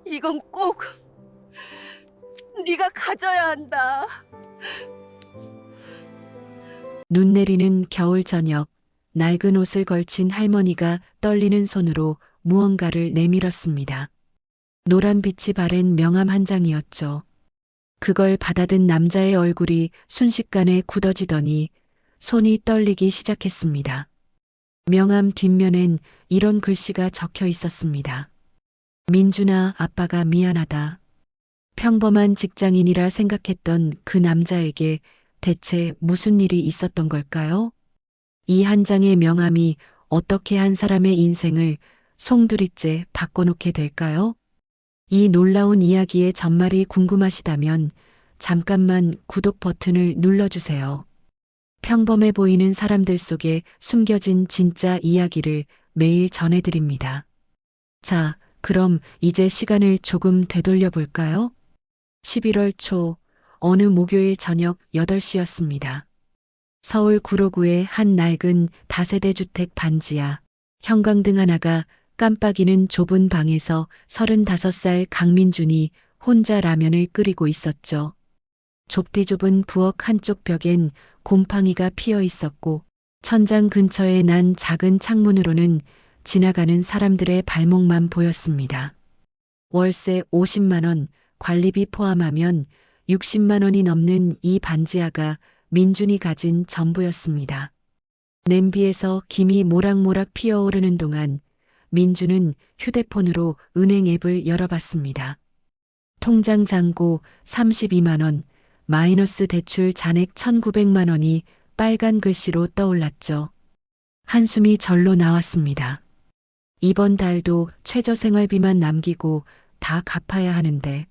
이건 꼭 네가 가져야 한다. 눈 내리는 겨울 저녁, 낡은 옷을 걸친 할머니가 떨리는 손으로 무언가를 내밀었습니다. 노란 빛이 바랜 명함 한 장이었죠. 그걸 받아든 남자의 얼굴이 순식간에 굳어지더니 손이 떨리기 시작했습니다. 명함 뒷면엔 이런 글씨가 적혀 있었습니다. 민준아, 아빠가 미안하다. 평범한 직장인이라 생각했던 그 남자에게 대체 무슨 일이 있었던 걸까요? 이 한 장의 명함이 어떻게 한 사람의 인생을 송두리째 바꿔놓게 될까요? 이 놀라운 이야기의 전말이 궁금하시다면 잠깐만 구독 버튼을 눌러주세요. 평범해 보이는 사람들 속에 숨겨진 진짜 이야기를 매일 전해드립니다. 자, 그럼 이제 시간을 조금 되돌려 볼까요? 11월 초 어느 목요일 저녁 8시였습니다. 서울 구로구의 한 낡은 다세대 주택 반지하, 형광등 하나가 깜빡이는 좁은 방에서 35살 강민준이 혼자 라면을 끓이고 있었죠. 좁디 좁은 부엌 한쪽 벽엔 곰팡이가 피어 있었고 천장 근처에 난 작은 창문으로는 지나가는 사람들의 발목만 보였습니다. 월세 50만 원, 관리비 포함하면 60만 원이 넘는 이 반지하가 민준이 가진 전부였습니다. 냄비에서 김이 모락모락 피어오르는 동안 민준은 휴대폰으로 은행 앱을 열어봤습니다. 통장 잔고 32만 원, 마이너스 대출 잔액 1,900만 원이 빨간 글씨로 떠올랐죠. 한숨이 절로 나왔습니다. 이번 달도 최저생활비만 남기고 다 갚아야 하는데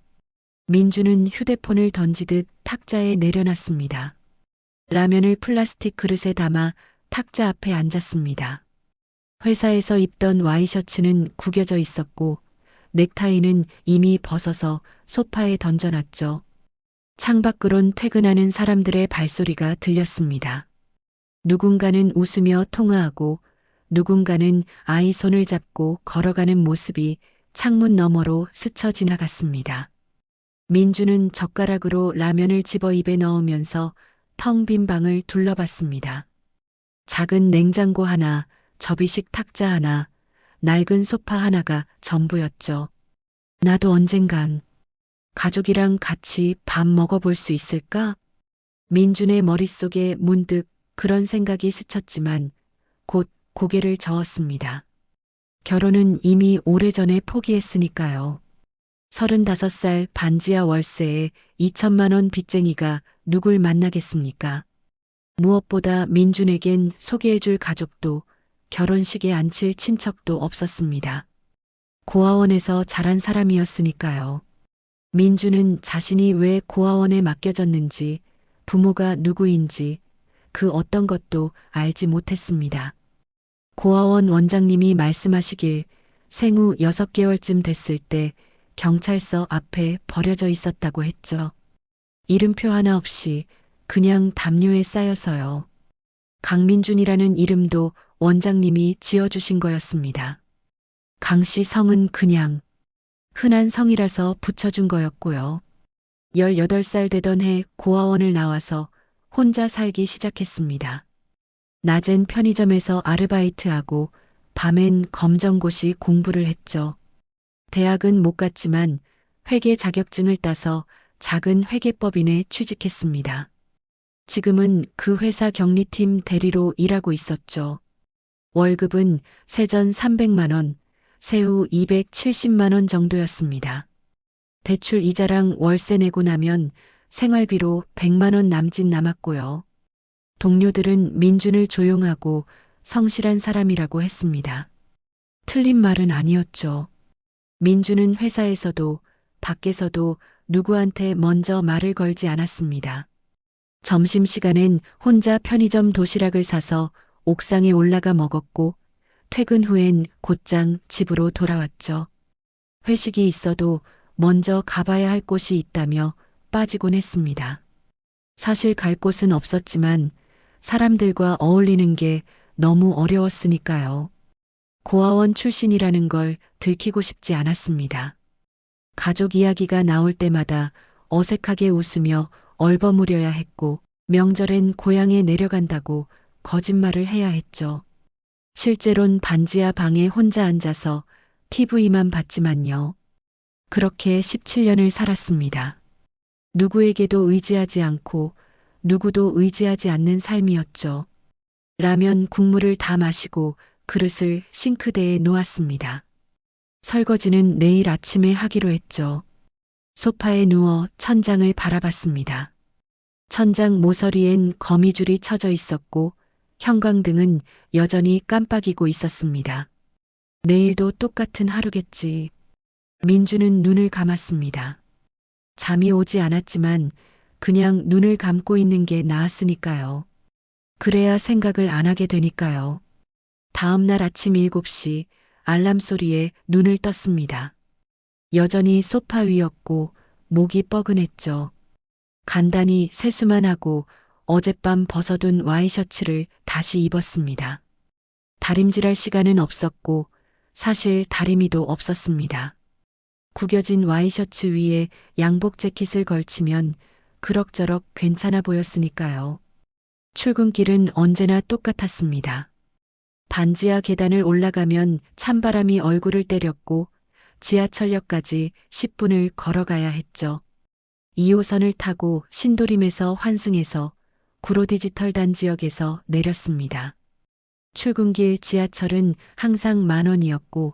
민주는 휴대폰을 던지듯 탁자에 내려놨습니다. 라면을 플라스틱 그릇에 담아 탁자 앞에 앉았습니다. 회사에서 입던 와이셔츠는 구겨져 있었고 넥타이는 이미 벗어서 소파에 던져놨죠. 창밖으론 퇴근하는 사람들의 발소리가 들렸습니다. 누군가는 웃으며 통화하고 누군가는 아이 손을 잡고 걸어가는 모습이 창문 너머로 스쳐 지나갔습니다. 민주는 젓가락으로 라면을 집어 입에 넣으면서 텅 빈 방을 둘러봤습니다. 작은 냉장고 하나, 접이식 탁자 하나, 낡은 소파 하나가 전부였죠. 나도 언젠간 가족이랑 같이 밥 먹어볼 수 있을까? 민준의 머릿속에 문득 그런 생각이 스쳤지만 곧 고개를 저었습니다. 결혼은 이미 오래전에 포기했으니까요. 35살 반지하 월세에 2천만 원 빚쟁이가 누굴 만나겠습니까? 무엇보다 민준에겐 소개해줄 가족도 결혼식에 앉힐 친척도 없었습니다. 고아원에서 자란 사람이었으니까요. 민준은 자신이 왜 고아원에 맡겨졌는지, 부모가 누구인지 그 어떤 것도 알지 못했습니다. 고아원 원장님이 말씀하시길 생후 6개월쯤 됐을 때 경찰서 앞에 버려져 있었다고 했죠. 이름표 하나 없이 그냥 담요에 쌓여서요. 강민준이라는 이름도 원장님이 지어주신 거였습니다. 강 씨 성은 그냥 흔한 성이라서 붙여준 거였고요. 18살 되던 해 고아원을 나와서 혼자 살기 시작했습니다. 낮엔 편의점에서 아르바이트하고 밤엔 검정고시 공부를 했죠. 대학은 못 갔지만 회계 자격증을 따서 작은 회계법인에 취직했습니다. 지금은 그 회사 경리팀 대리로 일하고 있었죠. 월급은 세전 300만 원, 세후 270만 원 정도였습니다. 대출 이자랑 월세 내고 나면 생활비로 100만 원 남짓 남았고요. 동료들은 민준을 조용하고 성실한 사람이라고 했습니다. 틀린 말은 아니었죠. 민준은 회사에서도 밖에서도 누구한테 먼저 말을 걸지 않았습니다. 점심시간엔 혼자 편의점 도시락을 사서 옥상에 올라가 먹었고 퇴근 후엔 곧장 집으로 돌아왔죠. 회식이 있어도 먼저 가봐야 할 곳이 있다며 빠지곤 했습니다. 사실 갈 곳은 없었지만 사람들과 어울리는 게 너무 어려웠으니까요. 고아원 출신이라는 걸 들키고 싶지 않았습니다. 가족 이야기가 나올 때마다 어색하게 웃으며 얼버무려야 했고, 명절엔 고향에 내려간다고 거짓말을 해야 했죠. 실제론 반지하 방에 혼자 앉아서 TV만 봤지만요. 그렇게 17년을 살았습니다. 누구에게도 의지하지 않고 누구도 의지하지 않는 삶이었죠. 라면 국물을 다 마시고 그릇을 싱크대에 놓았습니다. 설거지는 내일 아침에 하기로 했죠. 소파에 누워 천장을 바라봤습니다. 천장 모서리엔 거미줄이 쳐져 있었고 형광등은 여전히 깜빡이고 있었습니다. 내일도 똑같은 하루겠지. 민주는 눈을 감았습니다. 잠이 오지 않았지만 그냥 눈을 감고 있는 게 나았으니까요. 그래야 생각을 안 하게 되니까요. 다음 날 아침 7시 알람 소리에 눈을 떴습니다. 여전히 소파 위였고 목이 뻐근했죠. 간단히 세수만 하고 어젯밤 벗어둔 와이셔츠를 다시 입었습니다. 다림질할 시간은 없었고 사실 다리미도 없었습니다. 구겨진 와이셔츠 위에 양복 재킷을 걸치면 그럭저럭 괜찮아 보였으니까요. 출근길은 언제나 똑같았습니다. 반지하 계단을 올라가면 찬바람이 얼굴을 때렸고 지하철역까지 10분을 걸어가야 했죠. 2호선을 타고 신도림에서 환승해서 구로디지털단 지역에서 내렸습니다. 출근길 지하철은 항상 10,000원이었고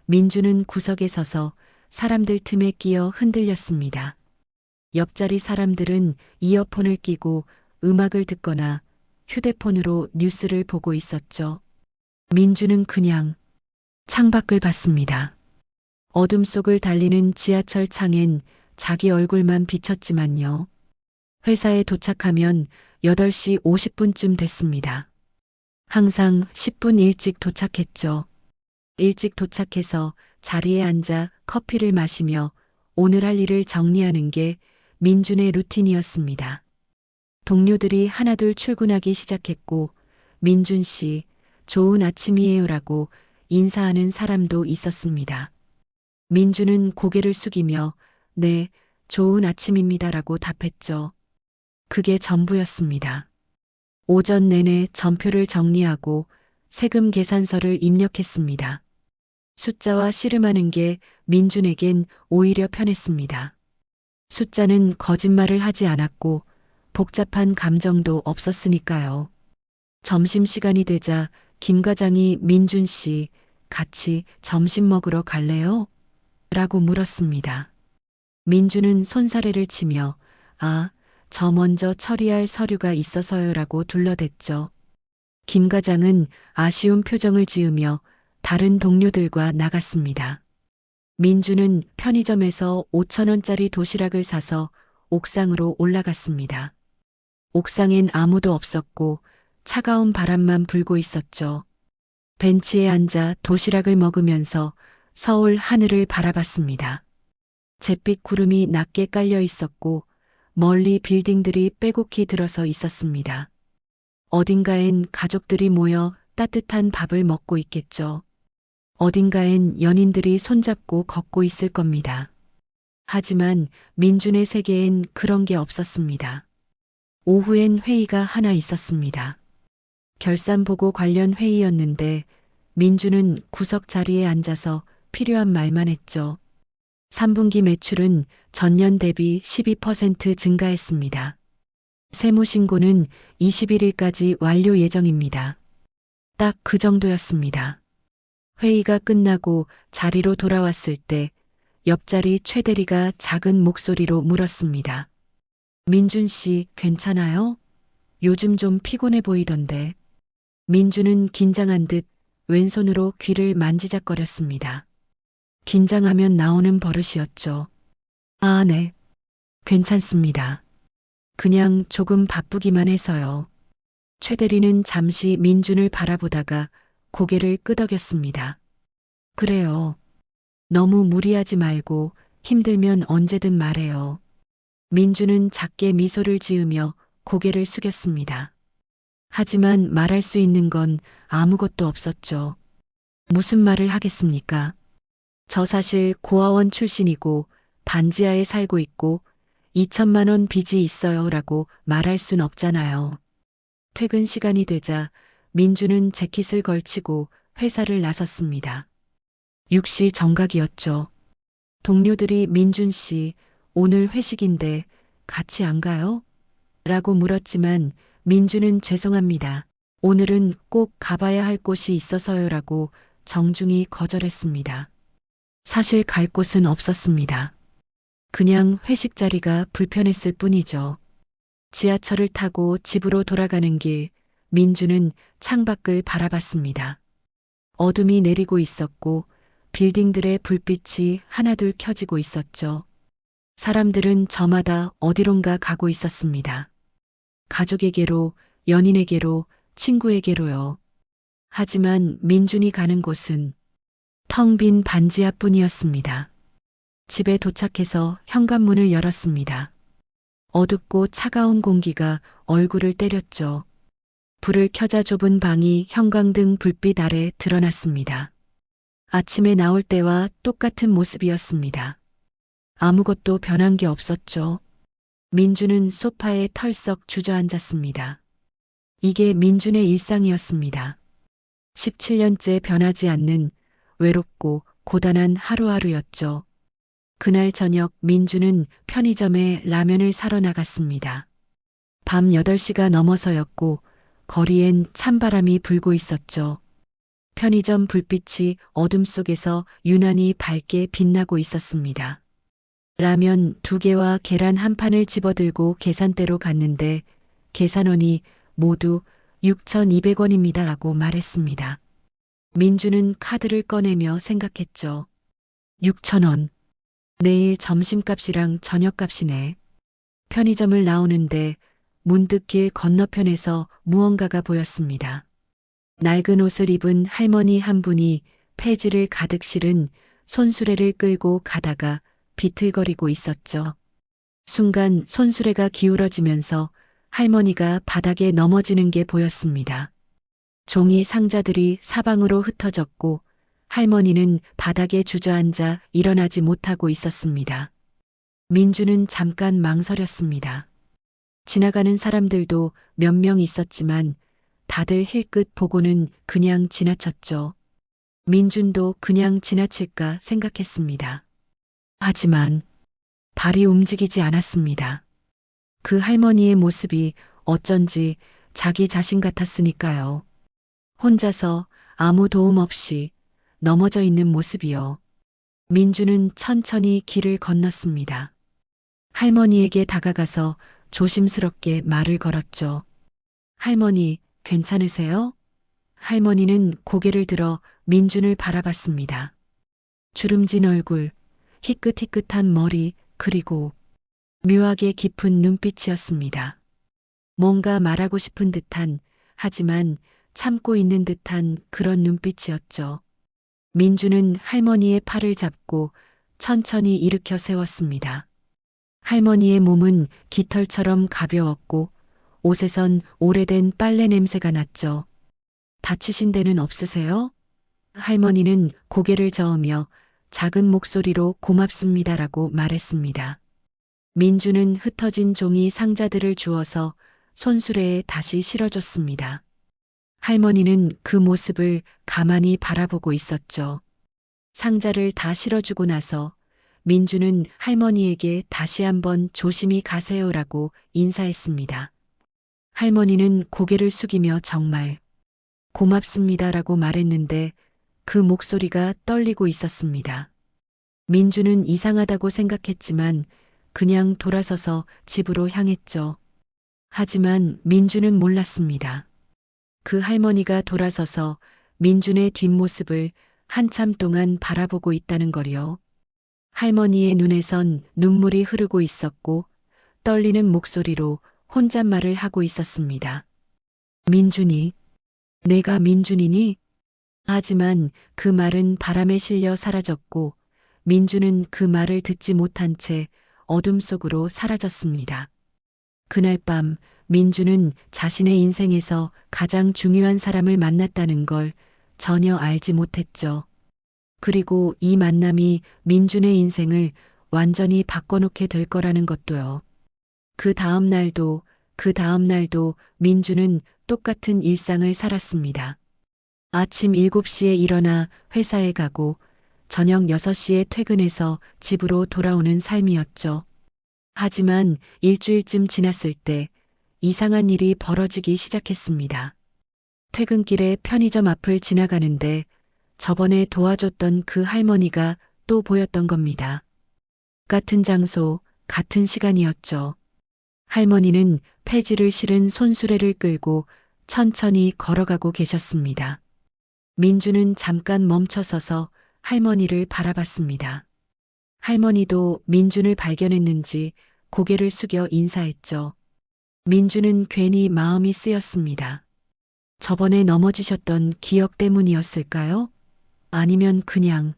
민주는 구석에 서서 사람들 틈에 끼어 흔들렸습니다. 옆자리 사람들은 이어폰을 끼고 음악을 듣거나 휴대폰으로 뉴스를 보고 있었죠. 민주는 그냥 창밖을 봤습니다. 어둠 속을 달리는 지하철 창엔 자기 얼굴만 비쳤지만요. 회사에 도착하면 8시 50분쯤 됐습니다. 항상 10분 일찍 도착했죠. 일찍 도착해서 자리에 앉아 커피를 마시며 오늘 할 일을 정리하는 게 민준의 루틴이었습니다. 동료들이 하나둘 출근하기 시작했고 민준 씨, 좋은 아침이에요라고 인사하는 사람도 있었습니다. 민준은 고개를 숙이며 네, 좋은 아침입니다라고 답했죠. 그게 전부였습니다. 오전 내내 전표를 정리하고 세금 계산서를 입력했습니다. 숫자와 씨름하는 게 민준에겐 오히려 편했습니다. 숫자는 거짓말을 하지 않았고 복잡한 감정도 없었으니까요. 점심시간이 되자 김 과장이 민준 씨, 같이 점심 먹으러 갈래요? 라고 물었습니다. 민준은 손사래를 치며 아, 저 먼저 처리할 서류가 있어서요 라고 둘러댔죠. 김 과장은 아쉬운 표정을 지으며 다른 동료들과 나갔습니다. 민주는 편의점에서 5,000원짜리 도시락을 사서 옥상으로 올라갔습니다. 옥상엔 아무도 없었고 차가운 바람만 불고 있었죠. 벤치에 앉아 도시락을 먹으면서 서울 하늘을 바라봤습니다. 잿빛 구름이 낮게 깔려 있었고 멀리 빌딩들이 빼곡히 들어서 있었습니다. 어딘가엔 가족들이 모여 따뜻한 밥을 먹고 있겠죠. 어딘가엔 연인들이 손잡고 걷고 있을 겁니다. 하지만 민준의 세계엔 그런 게 없었습니다. 오후엔 회의가 하나 있었습니다. 결산보고 관련 회의였는데 민준은 구석 자리에 앉아서 필요한 말만 했죠. 3분기 매출은 전년 대비 12% 증가했습니다. 세무신고는 21일까지 완료 예정입니다. 딱 그 정도였습니다. 회의가 끝나고 자리로 돌아왔을 때 옆자리 최 대리가 작은 목소리로 물었습니다. 민준 씨 괜찮아요? 요즘 좀 피곤해 보이던데. 민준은 긴장한 듯 왼손으로 귀를 만지작거렸습니다. 긴장하면 나오는 버릇이었죠. 아, 네. 괜찮습니다. 그냥 조금 바쁘기만 해서요. 최 대리는 잠시 민준을 바라보다가 고개를 끄덕였습니다. 그래요. 너무 무리하지 말고 힘들면 언제든 말해요. 민준은 작게 미소를 지으며 고개를 숙였습니다. 하지만 말할 수 있는 건 아무것도 없었죠. 무슨 말을 하겠습니까? 저 사실 고아원 출신이고 반지하에 살고 있고 2천만 원 빚이 있어요 라고 말할 순 없잖아요. 퇴근 시간이 되자 민주는 재킷을 걸치고 회사를 나섰습니다. 6시 정각이었죠. 동료들이 민준 씨, 오늘 회식인데 같이 안 가요? 라고 물었지만 민주는 죄송합니다. 오늘은 꼭 가봐야 할 곳이 있어서요 라고 정중히 거절했습니다. 사실 갈 곳은 없었습니다. 그냥 회식 자리가 불편했을 뿐이죠. 지하철을 타고 집으로 돌아가는 길, 민주는 창밖을 바라봤습니다. 어둠이 내리고 있었고 빌딩들의 불빛이 하나둘 켜지고 있었죠. 사람들은 저마다 어디론가 가고 있었습니다. 가족에게로, 연인에게로, 친구에게로요. 하지만 민준이 가는 곳은 텅 빈 반지하뿐이었습니다. 집에 도착해서 현관문을 열었습니다. 어둡고 차가운 공기가 얼굴을 때렸죠. 불을 켜자 좁은 방이 형광등 불빛 아래 드러났습니다. 아침에 나올 때와 똑같은 모습이었습니다. 아무것도 변한 게 없었죠. 민주는 소파에 털썩 주저앉았습니다. 이게 민준의 일상이었습니다. 17년째 변하지 않는 외롭고 고단한 하루하루였죠. 그날 저녁 민주는 편의점에 라면을 사러 나갔습니다. 밤 8시가 넘어서였고 거리엔 찬바람이 불고 있었죠. 편의점 불빛이 어둠 속에서 유난히 밝게 빛나고 있었습니다. 라면 2개와 계란 1판을 집어들고 계산대로 갔는데 계산원이 모두 6,200원입니다 라고 말했습니다. 민주는 카드를 꺼내며 생각했죠. 6,000원. 내일 점심값이랑 저녁값이네. 편의점을 나오는데 문득 길 건너편에서 무언가가 보였습니다. 낡은 옷을 입은 할머니 한 분이 폐지를 가득 실은 손수레를 끌고 가다가 비틀거리고 있었죠. 순간 손수레가 기울어지면서 할머니가 바닥에 넘어지는 게 보였습니다. 종이 상자들이 사방으로 흩어졌고 할머니는 바닥에 주저앉아 일어나지 못하고 있었습니다. 민주는 잠깐 망설였습니다. 지나가는 사람들도 몇 명 있었지만 다들 힐끗 보고는 그냥 지나쳤죠. 민준도 그냥 지나칠까 생각했습니다. 하지만 발이 움직이지 않았습니다. 그 할머니의 모습이 어쩐지 자기 자신 같았으니까요. 혼자서 아무 도움 없이 넘어져 있는 모습이요. 민주는 천천히 길을 건넜습니다. 할머니에게 다가가서 조심스럽게 말을 걸었죠. 할머니, 괜찮으세요? 할머니는 고개를 들어 민준을 바라봤습니다. 주름진 얼굴, 희끗희끗한 머리, 그리고 묘하게 깊은 눈빛이었습니다. 뭔가 말하고 싶은 듯한, 하지만 참고 있는 듯한 그런 눈빛이었죠. 민주는 할머니의 팔을 잡고 천천히 일으켜 세웠습니다. 할머니의 몸은 깃털처럼 가벼웠고 옷에선 오래된 빨래 냄새가 났죠. 다치신 데는 없으세요? 할머니는 고개를 저으며 작은 목소리로 고맙습니다라고 말했습니다. 민주는 흩어진 종이 상자들을 주워서 손수레에 다시 실어줬습니다. 할머니는 그 모습을 가만히 바라보고 있었죠. 상자를 다 실어주고 나서 민주는 할머니에게 다시 한번 조심히 가세요라고 인사했습니다. 할머니는 고개를 숙이며 정말 고맙습니다라고 말했는데 그 목소리가 떨리고 있었습니다. 민주는 이상하다고 생각했지만 그냥 돌아서서 집으로 향했죠. 하지만 민주는 몰랐습니다. 그 할머니가 돌아서서 민준의 뒷모습을 한참 동안 바라보고 있다는 거요. 할머니의 눈에선 눈물이 흐르고 있었고 떨리는 목소리로 혼잣말을 하고 있었습니다. 민준이, 내가 민준이니? 하지만 그 말은 바람에 실려 사라졌고 민준은 그 말을 듣지 못한 채 어둠 속으로 사라졌습니다. 그날 밤 민준은 자신의 인생에서 가장 중요한 사람을 만났다는 걸 전혀 알지 못했죠. 그리고 이 만남이 민준의 인생을 완전히 바꿔놓게 될 거라는 것도요. 그 다음 날도 민주는 똑같은 일상을 살았습니다. 아침 7시에 일어나 회사에 가고 저녁 6시에 퇴근해서 집으로 돌아오는 삶이었죠. 하지만 일주일쯤 지났을 때 이상한 일이 벌어지기 시작했습니다. 퇴근길에 편의점 앞을 지나가는데 저번에 도와줬던 그 할머니가 또 보였던 겁니다. 같은 장소, 같은 시간이었죠. 할머니는 폐지를 실은 손수레를 끌고 천천히 걸어가고 계셨습니다. 민주는 잠깐 멈춰서서 할머니를 바라봤습니다. 할머니도 민준을 발견했는지 고개를 숙여 인사했죠. 민주는 괜히 마음이 쓰였습니다. 저번에 넘어지셨던 기억 때문이었을까요? 아니면 그냥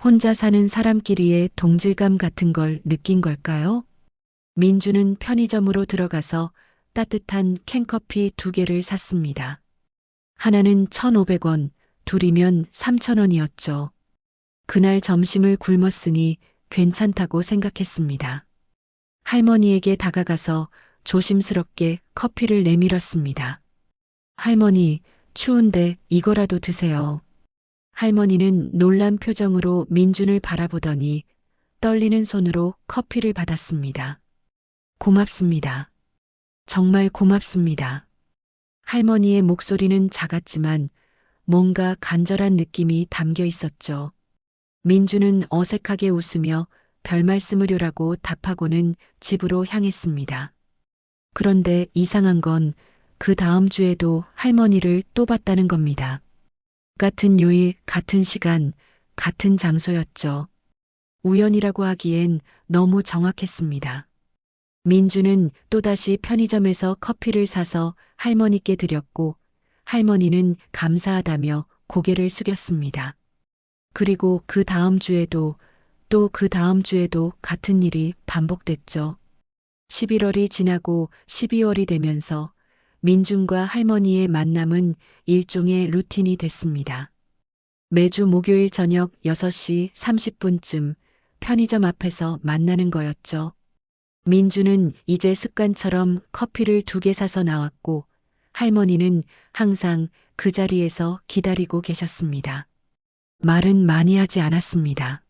혼자 사는 사람끼리의 동질감 같은 걸 느낀 걸까요? 민주는 편의점으로 들어가서 따뜻한 캔커피 2개를 샀습니다. 하나는 1,500원, 둘이면 3,000원이었죠. 그날 점심을 굶었으니 괜찮다고 생각했습니다. 할머니에게 다가가서 조심스럽게 커피를 내밀었습니다. 할머니, 추운데 이거라도 드세요. 할머니는 놀란 표정으로 민준을 바라보더니 떨리는 손으로 커피를 받았습니다. 고맙습니다. 정말 고맙습니다. 할머니의 목소리는 작았지만 뭔가 간절한 느낌이 담겨 있었죠. 민주는 어색하게 웃으며 별 말씀을요라고 답하고는 집으로 향했습니다. 그런데 이상한 건 그 다음 주에도 할머니를 또 봤다는 겁니다. 같은 요일, 같은 시간, 같은 장소였죠. 우연이라고 하기엔 너무 정확했습니다. 민주는 또다시 편의점에서 커피를 사서 할머니께 드렸고 할머니는 감사하다며 고개를 숙였습니다. 그리고 그 다음 주에도 또 그 다음 주에도 같은 일이 반복됐죠. 11월이 지나고 12월이 되면서 민준과 할머니의 만남은 일종의 루틴이 됐습니다. 매주 목요일 저녁 6시 30분쯤 편의점 앞에서 만나는 거였죠. 민주는 이제 습관처럼 커피를 2개 사서 나왔고 할머니는 항상 그 자리에서 기다리고 계셨습니다. 말은 많이 하지 않았습니다.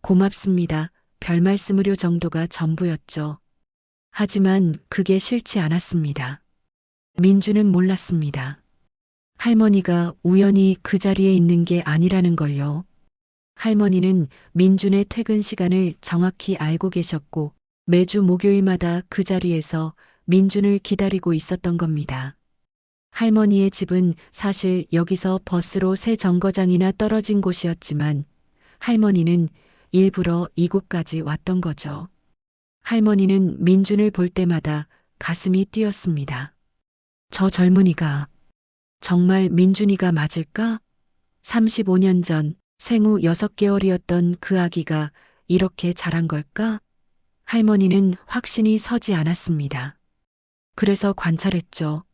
고맙습니다. 별 말씀을요 정도가 전부였죠. 하지만 그게 싫지 않았습니다. 민주는 몰랐습니다. 할머니가 우연히 그 자리에 있는 게 아니라는 걸요. 할머니는 민준의 퇴근 시간을 정확히 알고 계셨고 매주 목요일마다 그 자리에서 민준을 기다리고 있었던 겁니다. 할머니의 집은 사실 여기서 버스로 3정거장이나 떨어진 곳이었지만 할머니는 일부러 이곳까지 왔던 거죠. 할머니는 민준을 볼 때마다 가슴이 뛰었습니다. 저 젊은이가 정말 민준이가 맞을까? 35년 전 생후 6개월이었던 그 아기가 이렇게 자란 걸까? 할머니는 확신이 서지 않았습니다. 그래서 관찰했죠.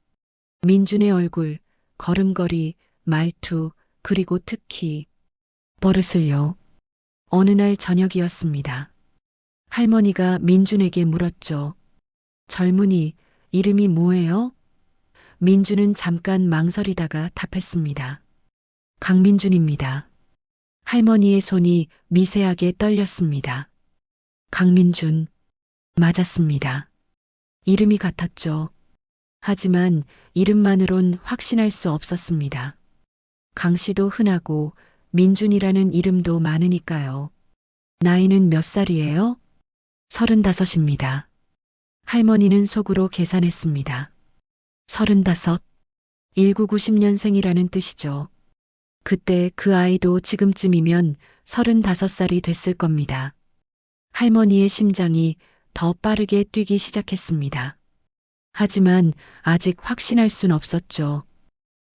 민준의 얼굴, 걸음걸이, 말투, 그리고 특히 버릇을요. 어느 날 저녁이었습니다. 할머니가 민준에게 물었죠. 젊은이, 이름이 뭐예요? 민준은 잠깐 망설이다가 답했습니다. 강민준입니다. 할머니의 손이 미세하게 떨렸습니다. 강민준. 맞았습니다. 이름이 같았죠. 하지만 이름만으론 확신할 수 없었습니다. 강 씨도 흔하고 민준이라는 이름도 많으니까요. 나이는 몇 살이에요? 35입니다. 할머니는 속으로 계산했습니다. 35, 1990년생이라는 뜻이죠. 그때 그 아이도 지금쯤이면 35살이 됐을 겁니다. 할머니의 심장이 더 빠르게 뛰기 시작했습니다. 하지만 아직 확신할 순 없었죠.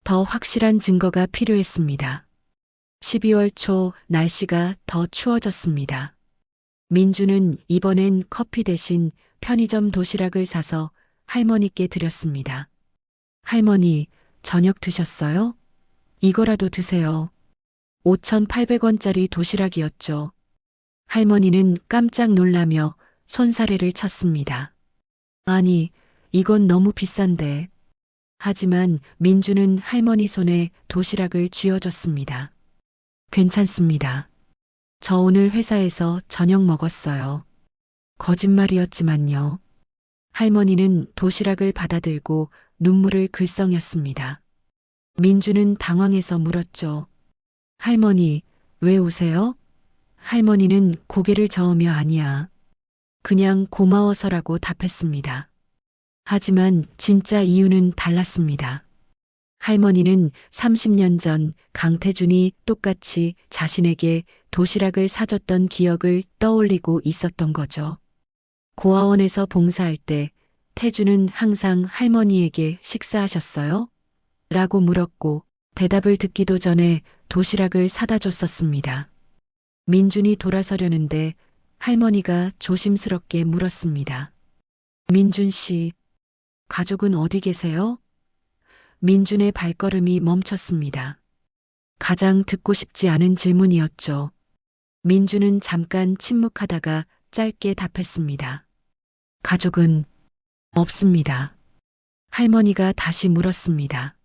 더 확실한 증거가 필요했습니다. 12월 초 날씨가 더 추워졌습니다. 민주는 이번엔 커피 대신 편의점 도시락을 사서 할머니께 드렸습니다. 할머니, 저녁 드셨어요? 이거라도 드세요. 5,800원짜리 도시락이었죠. 할머니는 깜짝 놀라며 손사래를 쳤습니다. 아니, 이건 너무 비싼데. 하지만 민주는 할머니 손에 도시락을 쥐어줬습니다. 괜찮습니다. 저 오늘 회사에서 저녁 먹었어요. 거짓말이었지만요. 할머니는 도시락을 받아들고 눈물을 글썽였습니다. 민주는 당황해서 물었죠. 할머니, 왜 우세요? 할머니는 고개를 저으며 아니야. 그냥 고마워서라고 답했습니다. 하지만 진짜 이유는 달랐습니다. 할머니는 30년 전 강태준이 똑같이 자신에게 도시락을 사줬던 기억을 떠올리고 있었던 거죠. 고아원에서 봉사할 때 태준은 항상 할머니에게 식사하셨어요? 라고 물었고 대답을 듣기도 전에 도시락을 사다 줬었습니다. 민준이 돌아서려는데 할머니가 조심스럽게 물었습니다. 민준 씨, 가족은 어디 계세요? 민준의 발걸음이 멈췄습니다. 가장 듣고 싶지 않은 질문이었죠. 민준은 잠깐 침묵하다가 짧게 답했습니다. 가족은 없습니다. 할머니가 다시 물었습니다.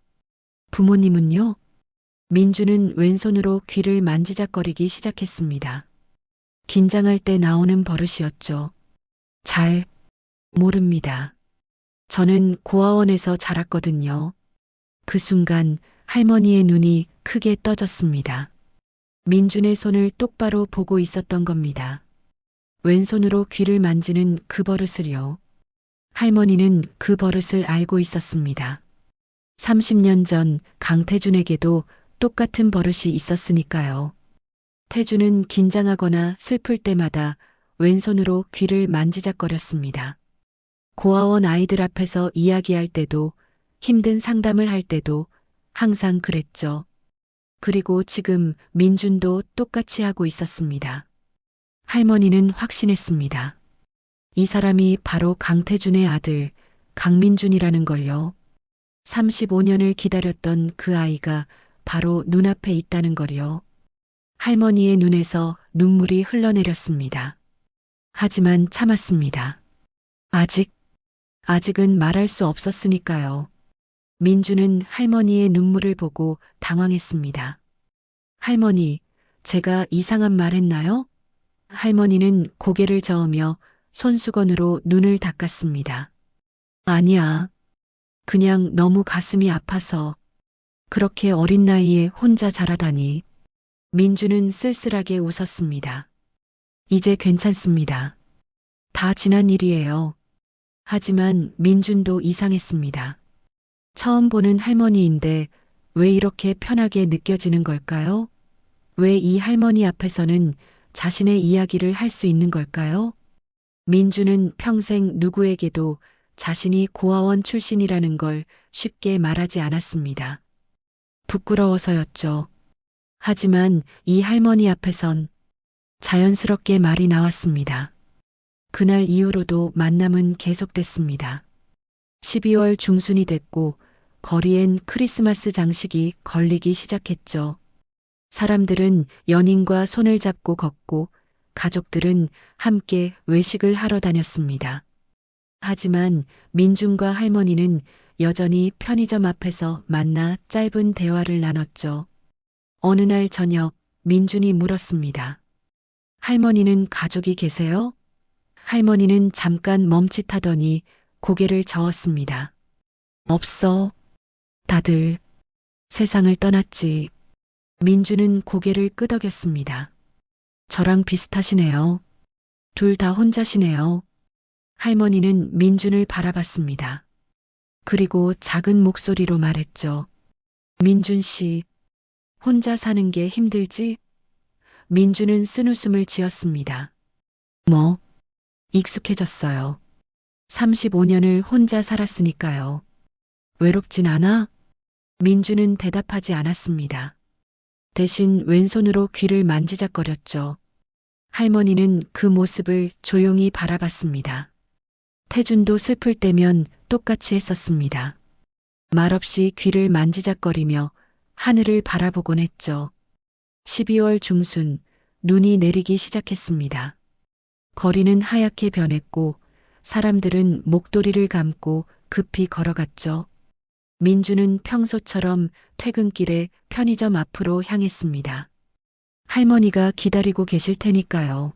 부모님은요? 민주는 왼손으로 귀를 만지작거리기 시작했습니다. 긴장할 때 나오는 버릇이었죠. 잘 모릅니다. 저는 고아원에서 자랐거든요. 그 순간 할머니의 눈이 크게 떠졌습니다. 민준의 손을 똑바로 보고 있었던 겁니다. 왼손으로 귀를 만지는 그 버릇을요. 할머니는 그 버릇을 알고 있었습니다. 30년 전 강태준에게도 똑같은 버릇이 있었으니까요. 태준은 긴장하거나 슬플 때마다 왼손으로 귀를 만지작거렸습니다. 고아원 아이들 앞에서 이야기할 때도 힘든 상담을 할 때도 항상 그랬죠. 그리고 지금 민준도 똑같이 하고 있었습니다. 할머니는 확신했습니다. 이 사람이 바로 강태준의 아들 강민준이라는 걸요. 35년을 기다렸던 그 아이가 바로 눈앞에 있다는 걸요. 할머니의 눈에서 눈물이 흘러내렸습니다. 하지만 참았습니다. 아직은 말할 수 없었으니까요. 민주는 할머니의 눈물을 보고 당황했습니다. 할머니, 제가 이상한 말 했나요? 할머니는 고개를 저으며 손수건으로 눈을 닦았습니다. 아니야. 그냥 너무 가슴이 아파서. 그렇게 어린 나이에 혼자 자라다니. 민주는 쓸쓸하게 웃었습니다. 이제 괜찮습니다. 다 지난 일이에요. 하지만 민준도 이상했습니다. 처음 보는 할머니인데 왜 이렇게 편하게 느껴지는 걸까요? 왜 이 할머니 앞에서는 자신의 이야기를 할 수 있는 걸까요? 민주는 평생 누구에게도 자신이 고아원 출신이라는 걸 쉽게 말하지 않았습니다. 부끄러워서였죠. 하지만 이 할머니 앞에선 자연스럽게 말이 나왔습니다. 그날 이후로도 만남은 계속됐습니다. 12월 중순이 됐고 거리엔 크리스마스 장식이 걸리기 시작했죠. 사람들은 연인과 손을 잡고 걷고 가족들은 함께 외식을 하러 다녔습니다. 하지만 민준과 할머니는 여전히 편의점 앞에서 만나 짧은 대화를 나눴죠. 어느 날 저녁 민준이 물었습니다. 할머니는 가족이 계세요? 할머니는 잠깐 멈칫하더니 고개를 저었습니다. 없어. 다들 세상을 떠났지. 민주는 고개를 끄덕였습니다. 저랑 비슷하시네요. 둘 다 혼자시네요. 할머니는 민준을 바라봤습니다. 그리고 작은 목소리로 말했죠. 민준 씨, 혼자 사는 게 힘들지? 민준은 쓴웃음을 지었습니다. 뭐? 익숙해졌어요. 35년을 혼자 살았으니까요. 외롭진 않아? 민주는 대답하지 않았습니다. 대신 왼손으로 귀를 만지작거렸죠. 할머니는 그 모습을 조용히 바라봤습니다. 태준도 슬플 때면 똑같이 했었습니다. 말없이 귀를 만지작거리며 하늘을 바라보곤 했죠. 12월 중순 눈이 내리기 시작했습니다. 거리는 하얗게 변했고 사람들은 목도리를 감고 급히 걸어갔죠. 민주는 평소처럼 퇴근길에 편의점 앞으로 향했습니다. 할머니가 기다리고 계실 테니까요.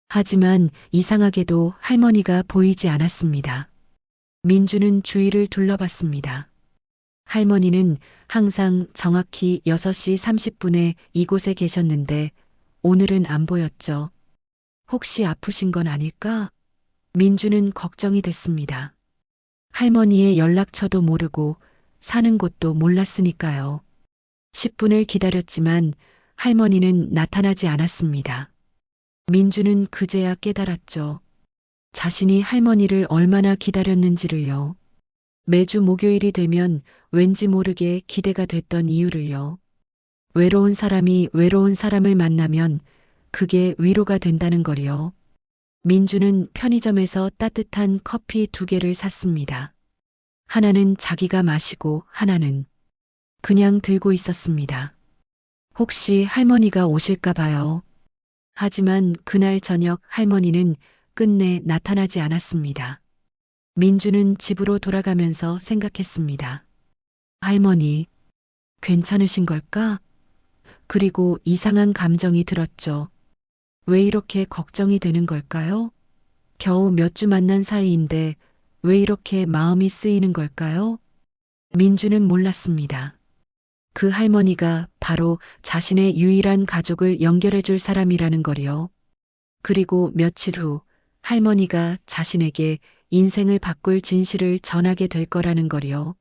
하지만 이상하게도 할머니가 보이지 않았습니다. 민주는 주위를 둘러봤습니다. 할머니는 항상 정확히 6시 30분에 이곳에 계셨는데 오늘은 안 보였죠. 혹시 아프신 건 아닐까? 민주는 걱정이 됐습니다. 할머니의 연락처도 모르고 사는 곳도 몰랐으니까요. 10분을 기다렸지만 할머니는 나타나지 않았습니다. 민주는 그제야 깨달았죠. 자신이 할머니를 얼마나 기다렸는지를요. 매주 목요일이 되면 왠지 모르게 기대가 됐던 이유를요. 외로운 사람이 외로운 사람을 만나면 그게 위로가 된다는 거요. 민주는 편의점에서 따뜻한 커피 2개를 샀습니다. 하나는 자기가 마시고 하나는 그냥 들고 있었습니다. 혹시 할머니가 오실까 봐요. 하지만 그날 저녁 할머니는 끝내 나타나지 않았습니다. 민주는 집으로 돌아가면서 생각했습니다. 할머니, 괜찮으신 걸까? 그리고 이상한 감정이 들었죠. 왜 이렇게 걱정이 되는 걸까요? 겨우 몇 주 만난 사이인데 왜 이렇게 마음이 쓰이는 걸까요? 민주는 몰랐습니다. 그 할머니가 바로 자신의 유일한 가족을 연결해 줄 사람이라는 거요. 그리고 며칠 후 할머니가 자신에게 인생을 바꿀 진실을 전하게 될 거라는 거요.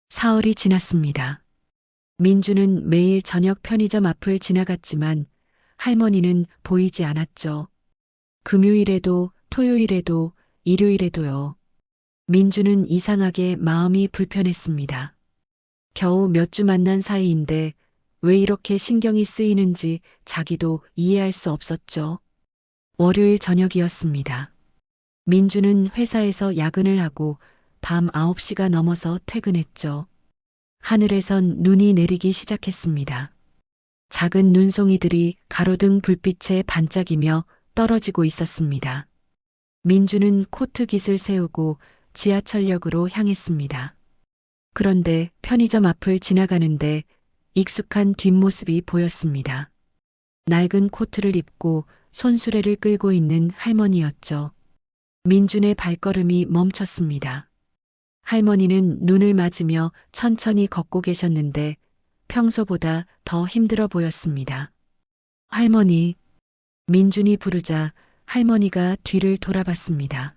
사흘이 지났습니다. 민주는 매일 저녁 편의점 앞을 지나갔지만 할머니는 보이지 않았죠. 금요일에도 토요일에도 일요일에도요. 민주는 이상하게 마음이 불편했습니다. 겨우 몇 주 만난 사이인데 왜 이렇게 신경이 쓰이는지 자기도 이해할 수 없었죠. 월요일 저녁이었습니다. 민주는 회사에서 야근을 하고 밤 9시가 넘어서 퇴근했죠. 하늘에선 눈이 내리기 시작했습니다. 작은 눈송이들이 가로등 불빛에 반짝이며 떨어지고 있었습니다. 민주는 코트깃을 세우고 지하철역으로 향했습니다. 그런데 편의점 앞을 지나가는데 익숙한 뒷모습이 보였습니다. 낡은 코트를 입고 손수레를 끌고 있는 할머니였죠. 민준의 발걸음이 멈췄습니다. 할머니는 눈을 맞으며 천천히 걷고 계셨는데 평소보다 더 힘들어 보였습니다. 할머니, 민준이 부르자 할머니가 뒤를 돌아봤습니다.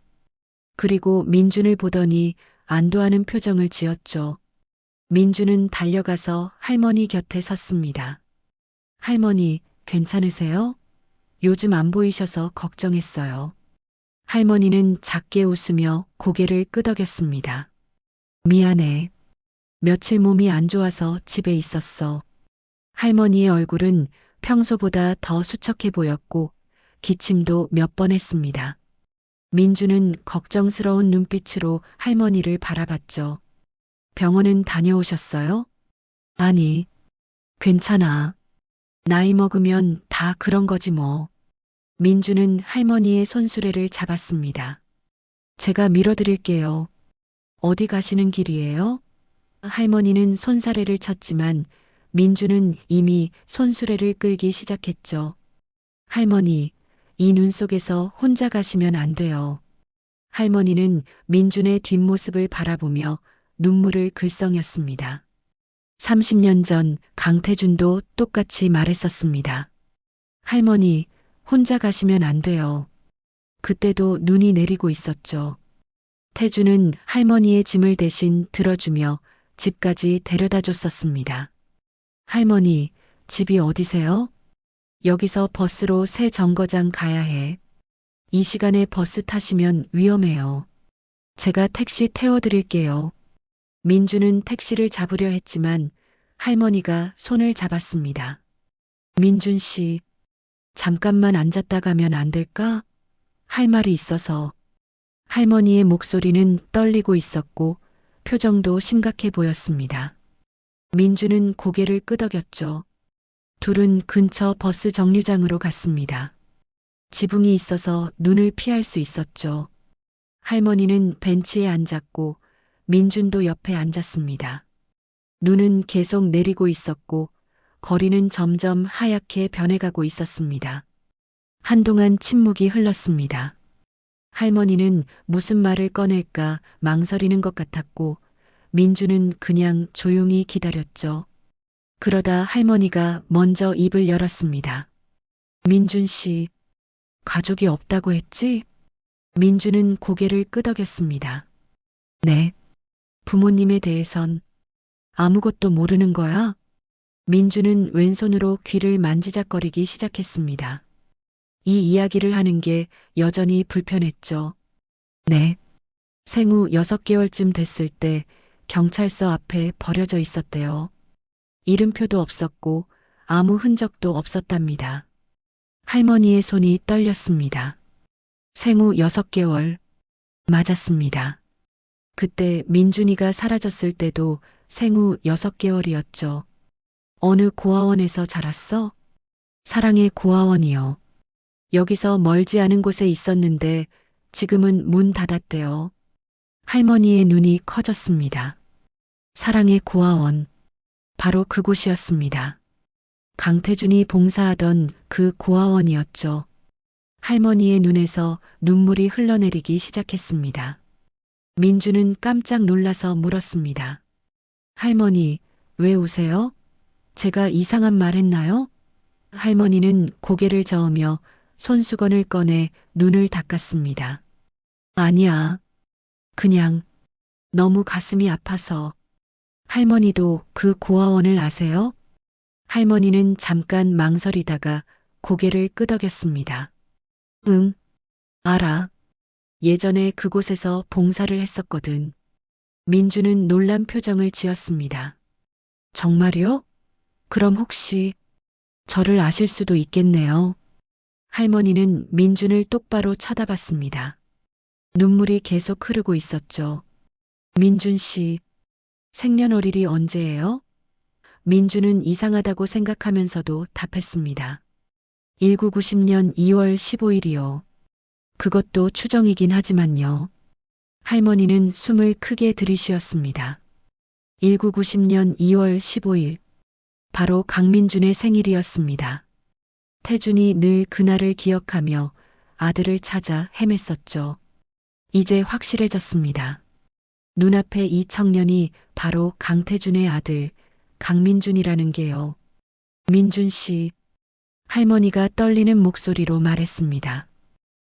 그리고 민준을 보더니 안도하는 표정을 지었죠. 민준은 달려가서 할머니 곁에 섰습니다. 할머니, 괜찮으세요? 요즘 안 보이셔서 걱정했어요. 할머니는 작게 웃으며 고개를 끄덕였습니다. 미안해. 며칠 몸이 안 좋아서 집에 있었어. 할머니의 얼굴은 평소보다 더 수척해 보였고 기침도 몇 번 했습니다. 민주는 걱정스러운 눈빛으로 할머니를 바라봤죠. 병원은 다녀오셨어요? 아니, 괜찮아. 나이 먹으면 다 그런 거지 뭐. 민주는 할머니의 손수레를 잡았습니다. 제가 밀어드릴게요. 어디 가시는 길이에요? 할머니는 손사래를 쳤지만 민주는 이미 손수레를 끌기 시작했죠. 할머니, 이 눈 속에서 혼자 가시면 안 돼요. 할머니는 민준의 뒷모습을 바라보며 눈물을 글썽였습니다. 30년 전 강태준도 똑같이 말했었습니다. 할머니, 혼자 가시면 안 돼요. 그때도 눈이 내리고 있었죠. 태준은 할머니의 짐을 대신 들어주며 집까지 데려다 줬었습니다. 할머니, 집이 어디세요? 여기서 버스로 새 정거장 가야 해. 이 시간에 버스 타시면 위험해요. 제가 택시 태워드릴게요. 민주는 택시를 잡으려 했지만 할머니가 손을 잡았습니다. 민준 씨, 잠깐만 앉았다 가면 안 될까? 할 말이 있어서. 할머니의 목소리는 떨리고 있었고 표정도 심각해 보였습니다. 민주는 고개를 끄덕였죠. 둘은 근처 버스 정류장으로 갔습니다. 지붕이 있어서 눈을 피할 수 있었죠. 할머니는 벤치에 앉았고 민준도 옆에 앉았습니다. 눈은 계속 내리고 있었고 거리는 점점 하얗게 변해가고 있었습니다. 한동안 침묵이 흘렀습니다. 할머니는 무슨 말을 꺼낼까 망설이는 것 같았고 민주는 그냥 조용히 기다렸죠. 그러다 할머니가 먼저 입을 열었습니다. 민준 씨, 가족이 없다고 했지? 민주는 고개를 끄덕였습니다. 네. 부모님에 대해선 아무것도 모르는 거야? 민주는 왼손으로 귀를 만지작거리기 시작했습니다. 이 이야기를 하는 게 여전히 불편했죠. 네. 생후 6개월쯤 됐을 때 경찰서 앞에 버려져 있었대요. 이름표도 없었고 아무 흔적도 없었답니다. 할머니의 손이 떨렸습니다. 생후 6개월. 맞았습니다. 그때 민준이가 사라졌을 때도 생후 6개월이었죠. 어느 고아원에서 자랐어? 사랑의 고아원이요. 여기서 멀지 않은 곳에 있었는데 지금은 문 닫았대요. 할머니의 눈이 커졌습니다. 사랑의 고아원. 바로 그곳이었습니다. 강태준이 봉사하던 그 고아원이었죠. 할머니의 눈에서 눈물이 흘러내리기 시작했습니다. 민주는 깜짝 놀라서 물었습니다. 할머니, 왜 우세요? 제가 이상한 말 했나요? 할머니는 고개를 저으며 손수건을 꺼내 눈을 닦았습니다. 아니야. 그냥 너무 가슴이 아파서. 할머니도 그 고아원을 아세요? 할머니는 잠깐 망설이다가 고개를 끄덕였습니다. 응, 알아. 예전에 그곳에서 봉사를 했었거든. 민주는 놀란 표정을 지었습니다. 정말요? 그럼 혹시 저를 아실 수도 있겠네요. 할머니는 민준을 똑바로 쳐다봤습니다. 눈물이 계속 흐르고 있었죠. 민준 씨, 생년월일이 언제예요? 민준은 이상하다고 생각하면서도 답했습니다. 1990년 2월 15일이요. 그것도 추정이긴 하지만요. 할머니는 숨을 크게 들이쉬었습니다. 1990년 2월 15일. 바로 강민준의 생일이었습니다. 태준이 늘 그날을 기억하며 아들을 찾아 헤맸었죠. 이제 확실해졌습니다. 눈앞에 이 청년이 바로 강태준의 아들, 강민준이라는 게요. 민준 씨, 할머니가 떨리는 목소리로 말했습니다.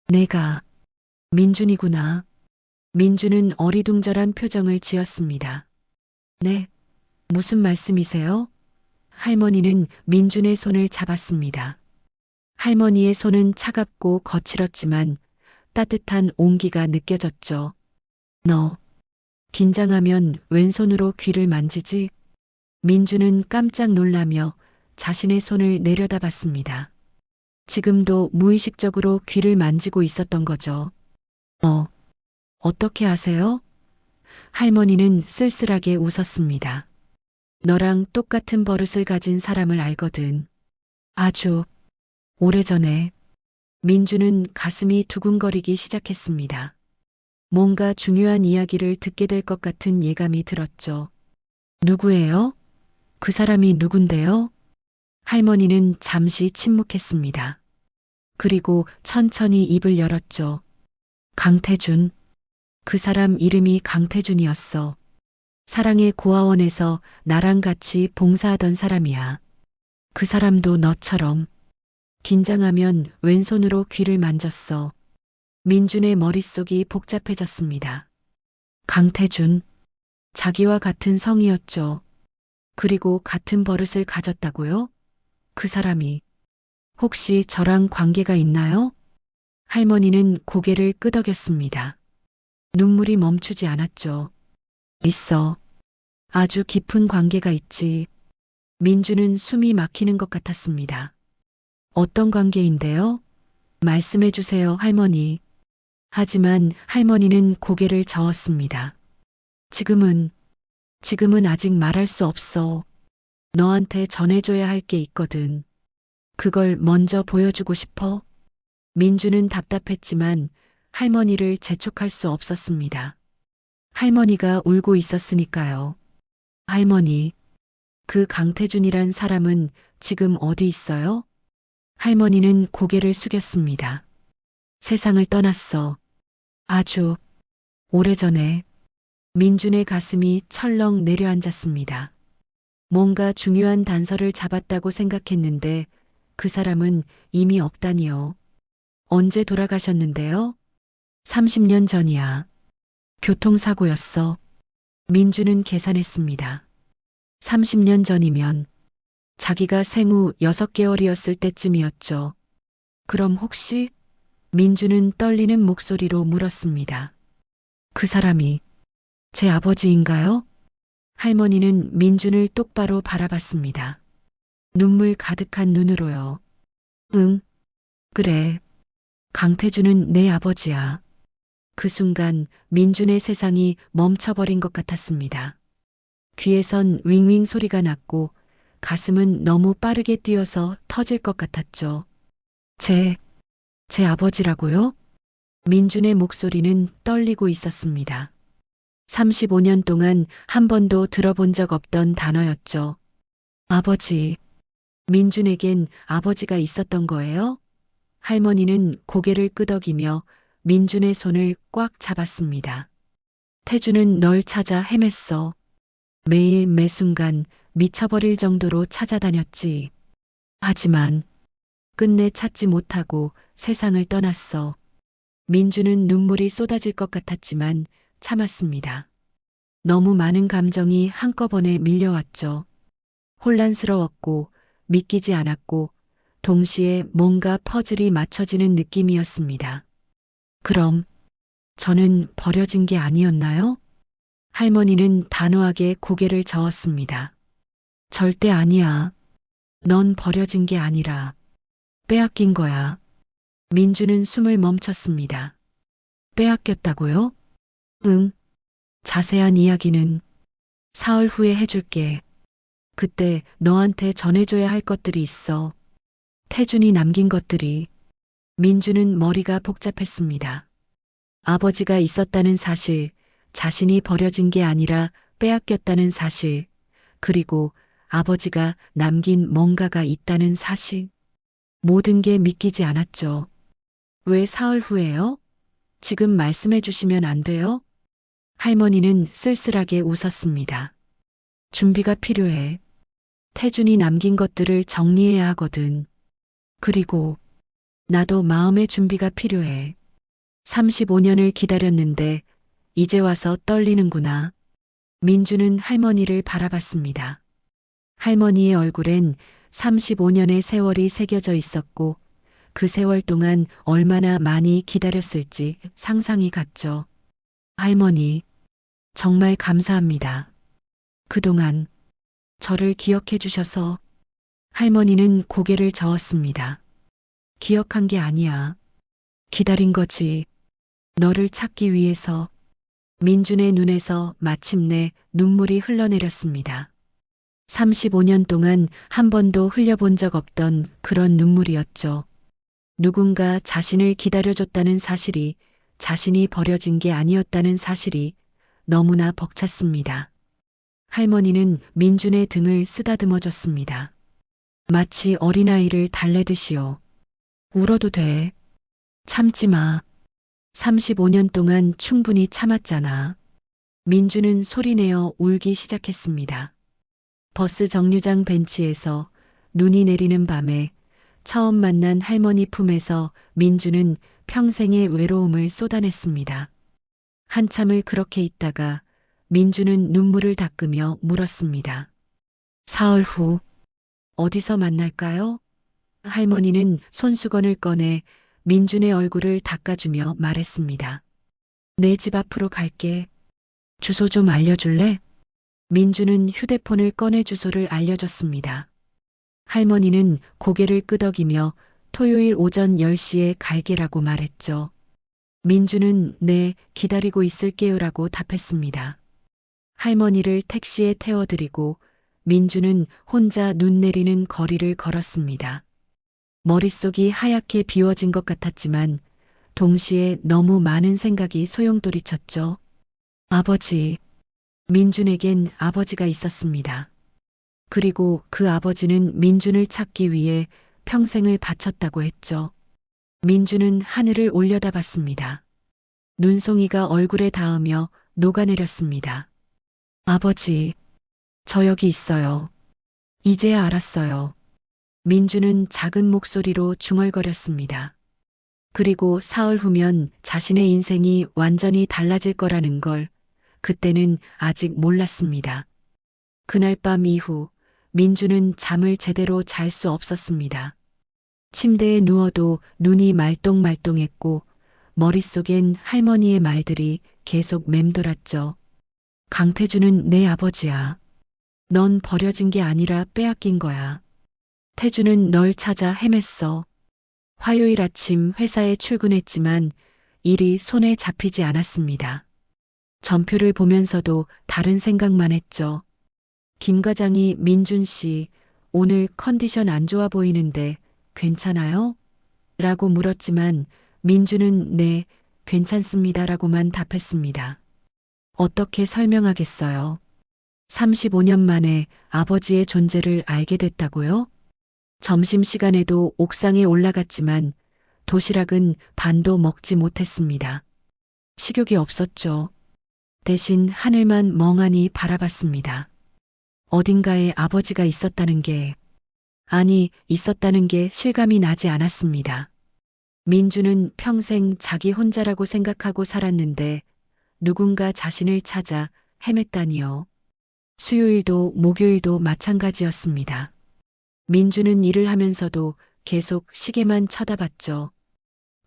내가 민준이구나. 민준은 어리둥절한 표정을 지었습니다. 네, 무슨 말씀이세요? 할머니는 민준의 손을 잡았습니다. 할머니의 손은 차갑고 거칠었지만 따뜻한 온기가 느껴졌죠. 너, 긴장하면 왼손으로 귀를 만지지? 민준은 깜짝 놀라며 자신의 손을 내려다봤습니다. 지금도 무의식적으로 귀를 만지고 있었던 거죠. 어떻게 아세요? 할머니는 쓸쓸하게 웃었습니다. 너랑 똑같은 버릇을 가진 사람을 알거든. 아주 오래전에. 민주는 가슴이 두근거리기 시작했습니다. 뭔가 중요한 이야기를 듣게 될 것 같은 예감이 들었죠. 누구예요? 그 사람이 누군데요? 할머니는 잠시 침묵했습니다. 그리고 천천히 입을 열었죠. 강태준. 그 사람 이름이 강태준이었어. 사랑의 고아원에서 나랑 같이 봉사하던 사람이야. 그 사람도 너처럼. 긴장하면 왼손으로 귀를 만졌어. 민준의 머릿속이 복잡해졌습니다. 강태준. 자기와 같은 성이었죠. 그리고 같은 버릇을 가졌다고요? 그 사람이 혹시 저랑 관계가 있나요? 할머니는 고개를 끄덕였습니다. 눈물이 멈추지 않았죠. 있어. 아주 깊은 관계가 있지. 민주는 숨이 막히는 것 같았습니다. 어떤 관계인데요? 말씀해 주세요, 할머니. 하지만 할머니는 고개를 저었습니다. 지금은 아직 말할 수 없어. 너한테 전해줘야 할 게 있거든. 그걸 먼저 보여주고 싶어? 민주는 답답했지만 할머니를 재촉할 수 없었습니다. 할머니가 울고 있었으니까요. 할머니, 그 강태준이란 사람은 지금 어디 있어요? 할머니는 고개를 숙였습니다. 세상을 떠났어. 아주 오래전에. 민준의 가슴이 철렁 내려앉았습니다. 뭔가 중요한 단서를 잡았다고 생각했는데 그 사람은 이미 없다니요. 언제 돌아가셨는데요? 30년 전이야. 교통사고였어. 민주는 계산했습니다. 30년 전이면 자기가 생후 6개월이었을 때쯤이었죠. 그럼 혹시? 민주는 떨리는 목소리로 물었습니다. 그 사람이 제 아버지인가요? 할머니는 민준을 똑바로 바라봤습니다. 눈물 가득한 눈으로요. 응, 그래. 강태준은 내 아버지야. 그 순간 민준의 세상이 멈춰버린 것 같았습니다. 귀에선 윙윙 소리가 났고 가슴은 너무 빠르게 뛰어서 터질 것 같았죠. 제 아버지라고요? 민준의 목소리는 떨리고 있었습니다. 35년 동안 한 번도 들어본 적 없던 단어였죠. 아버지. 민준에겐 아버지가 있었던 거예요? 할머니는 고개를 끄덕이며 민준의 손을 꽉 잡았습니다. 태주는 널 찾아 헤맸어. 매일 매순간 미쳐버릴 정도로 찾아다녔지. 하지만 끝내 찾지 못하고 세상을 떠났어. 민주는 눈물이 쏟아질 것 같았지만 참았습니다. 너무 많은 감정이 한꺼번에 밀려왔죠. 혼란스러웠고 믿기지 않았고 동시에 뭔가 퍼즐이 맞춰지는 느낌이었습니다. 그럼 저는 버려진 게 아니었나요? 할머니는 단호하게 고개를 저었습니다. 절대 아니야. 넌 버려진 게 아니라 빼앗긴 거야. 민주는 숨을 멈췄습니다. 빼앗겼다고요? 응. 자세한 이야기는 사흘 후에 해줄게. 그때 너한테 전해줘야 할 것들이 있어. 태준이 남긴 것들이. 민주는 머리가 복잡했습니다. 아버지가 있었다는 사실, 자신이 버려진 게 아니라 빼앗겼다는 사실, 그리고 아버지가 남긴 뭔가가 있다는 사실. 모든 게 믿기지 않았죠. 왜 사흘 후에요? 지금 말씀해 주시면 안 돼요? 할머니는 쓸쓸하게 웃었습니다. 준비가 필요해. 태준이 남긴 것들을 정리해야 하거든. 그리고 나도 마음의 준비가 필요해. 35년을 기다렸는데 이제 와서 떨리는구나. 민주는 할머니를 바라봤습니다. 할머니의 얼굴엔 35년의 세월이 새겨져 있었고 그 세월 동안 얼마나 많이 기다렸을지 상상이 갔죠. 할머니, 정말 감사합니다. 그동안 저를 기억해 주셔서. 할머니는 고개를 저었습니다. 기억한 게 아니야. 기다린 거지. 너를 찾기 위해서. 민준의 눈에서 마침내 눈물이 흘러내렸습니다. 35년 동안 한 번도 흘려본 적 없던 그런 눈물이었죠. 누군가 자신을 기다려줬다는 사실이 자신이 버려진 게 아니었다는 사실이 너무나 벅찼습니다. 할머니는 민준의 등을 쓰다듬어 줬습니다. 마치 어린아이를 달래듯이요. 울어도 돼. 참지 마. 35년 동안 충분히 참았잖아. 민주는 소리내어 울기 시작했습니다. 버스 정류장 벤치에서 눈이 내리는 밤에 처음 만난 할머니 품에서 민주는 평생의 외로움을 쏟아냈습니다. 한참을 그렇게 있다가 민주는 눈물을 닦으며 물었습니다. 사흘 후 어디서 만날까요? 할머니는 손수건을 꺼내 민준의 얼굴을 닦아주며 말했습니다. 내 집 앞으로 갈게. 주소 좀 알려줄래? 민주는 휴대폰을 꺼내 주소를 알려줬습니다. 할머니는 고개를 끄덕이며 토요일 오전 10시에 갈게라고 말했죠. 민주는 네, 기다리고 있을게요라고 답했습니다. 할머니를 택시에 태워드리고 민주는 혼자 눈 내리는 거리를 걸었습니다. 머릿속이 하얗게 비워진 것 같았지만 동시에 너무 많은 생각이 소용돌이쳤죠. 아버지. 민준에겐 아버지가 있었습니다. 그리고 그 아버지는 민준을 찾기 위해 평생을 바쳤다고 했죠. 민준은 하늘을 올려다봤습니다. 눈송이가 얼굴에 닿으며 녹아내렸습니다. 아버지, 저 여기 있어요. 이제야 알았어요. 민준은 작은 목소리로 중얼거렸습니다. 그리고 사흘 후면 자신의 인생이 완전히 달라질 거라는 걸 그때는 아직 몰랐습니다. 그날 밤 이후 민주는 잠을 제대로 잘 수 없었습니다. 침대에 누워도 눈이 말똥말똥했고 머릿속엔 할머니의 말들이 계속 맴돌았죠. 강태주는 내 아버지야. 넌 버려진 게 아니라 빼앗긴 거야. 태주는 널 찾아 헤맸어. 화요일 아침 회사에 출근했지만 일이 손에 잡히지 않았습니다. 전표를 보면서도 다른 생각만 했죠. 김 과장이 민준 씨, 오늘 컨디션 안 좋아 보이는데 괜찮아요? 라고 물었지만 민준은 네, 괜찮습니다 라고만 답했습니다. 어떻게 설명하겠어요? 35년 만에 아버지의 존재를 알게 됐다고요? 점심시간에도 옥상에 올라갔지만 도시락은 반도 먹지 못했습니다. 식욕이 없었죠. 대신 하늘만 멍하니 바라봤습니다. 어딘가에 아버지가 있었다는 게 실감이 나지 않았습니다. 민주는 평생 자기 혼자라고 생각하고 살았는데 누군가 자신을 찾아 헤맸다니요. 수요일도 목요일도 마찬가지였습니다. 민주는 일을 하면서도 계속 시계만 쳐다봤죠.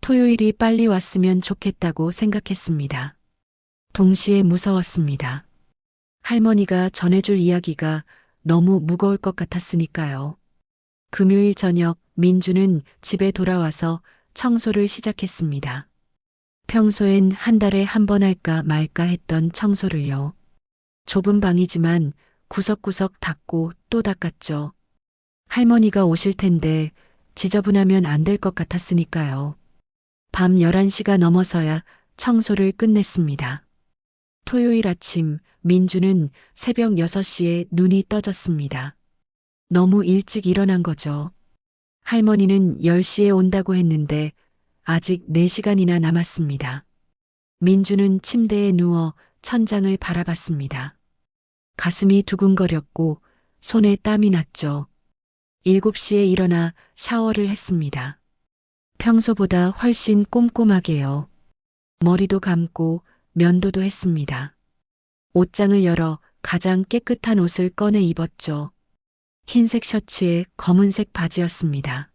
토요일이 빨리 왔으면 좋겠다고 생각했습니다. 동시에 무서웠습니다. 할머니가 전해줄 이야기가 너무 무거울 것 같았으니까요. 금요일 저녁 민주는 집에 돌아와서 청소를 시작했습니다. 평소엔 한 달에 한 번 할까 말까 했던 청소를요. 좁은 방이지만 구석구석 닦고 또 닦았죠. 할머니가 오실 텐데 지저분하면 안 될 것 같았으니까요. 밤 11시가 넘어서야 청소를 끝냈습니다. 토요일 아침 민주는 새벽 6시에 눈이 떠졌습니다. 너무 일찍 일어난 거죠. 할머니는 10시에 온다고 했는데 아직 4시간이나 남았습니다. 민주는 침대에 누워 천장을 바라봤습니다. 가슴이 두근거렸고 손에 땀이 났죠. 7시에 일어나 샤워를 했습니다. 평소보다 훨씬 꼼꼼하게요. 머리도 감고 면도도 했습니다. 옷장을 열어 가장 깨끗한 옷을 꺼내 입었죠. 흰색 셔츠에 검은색 바지였습니다.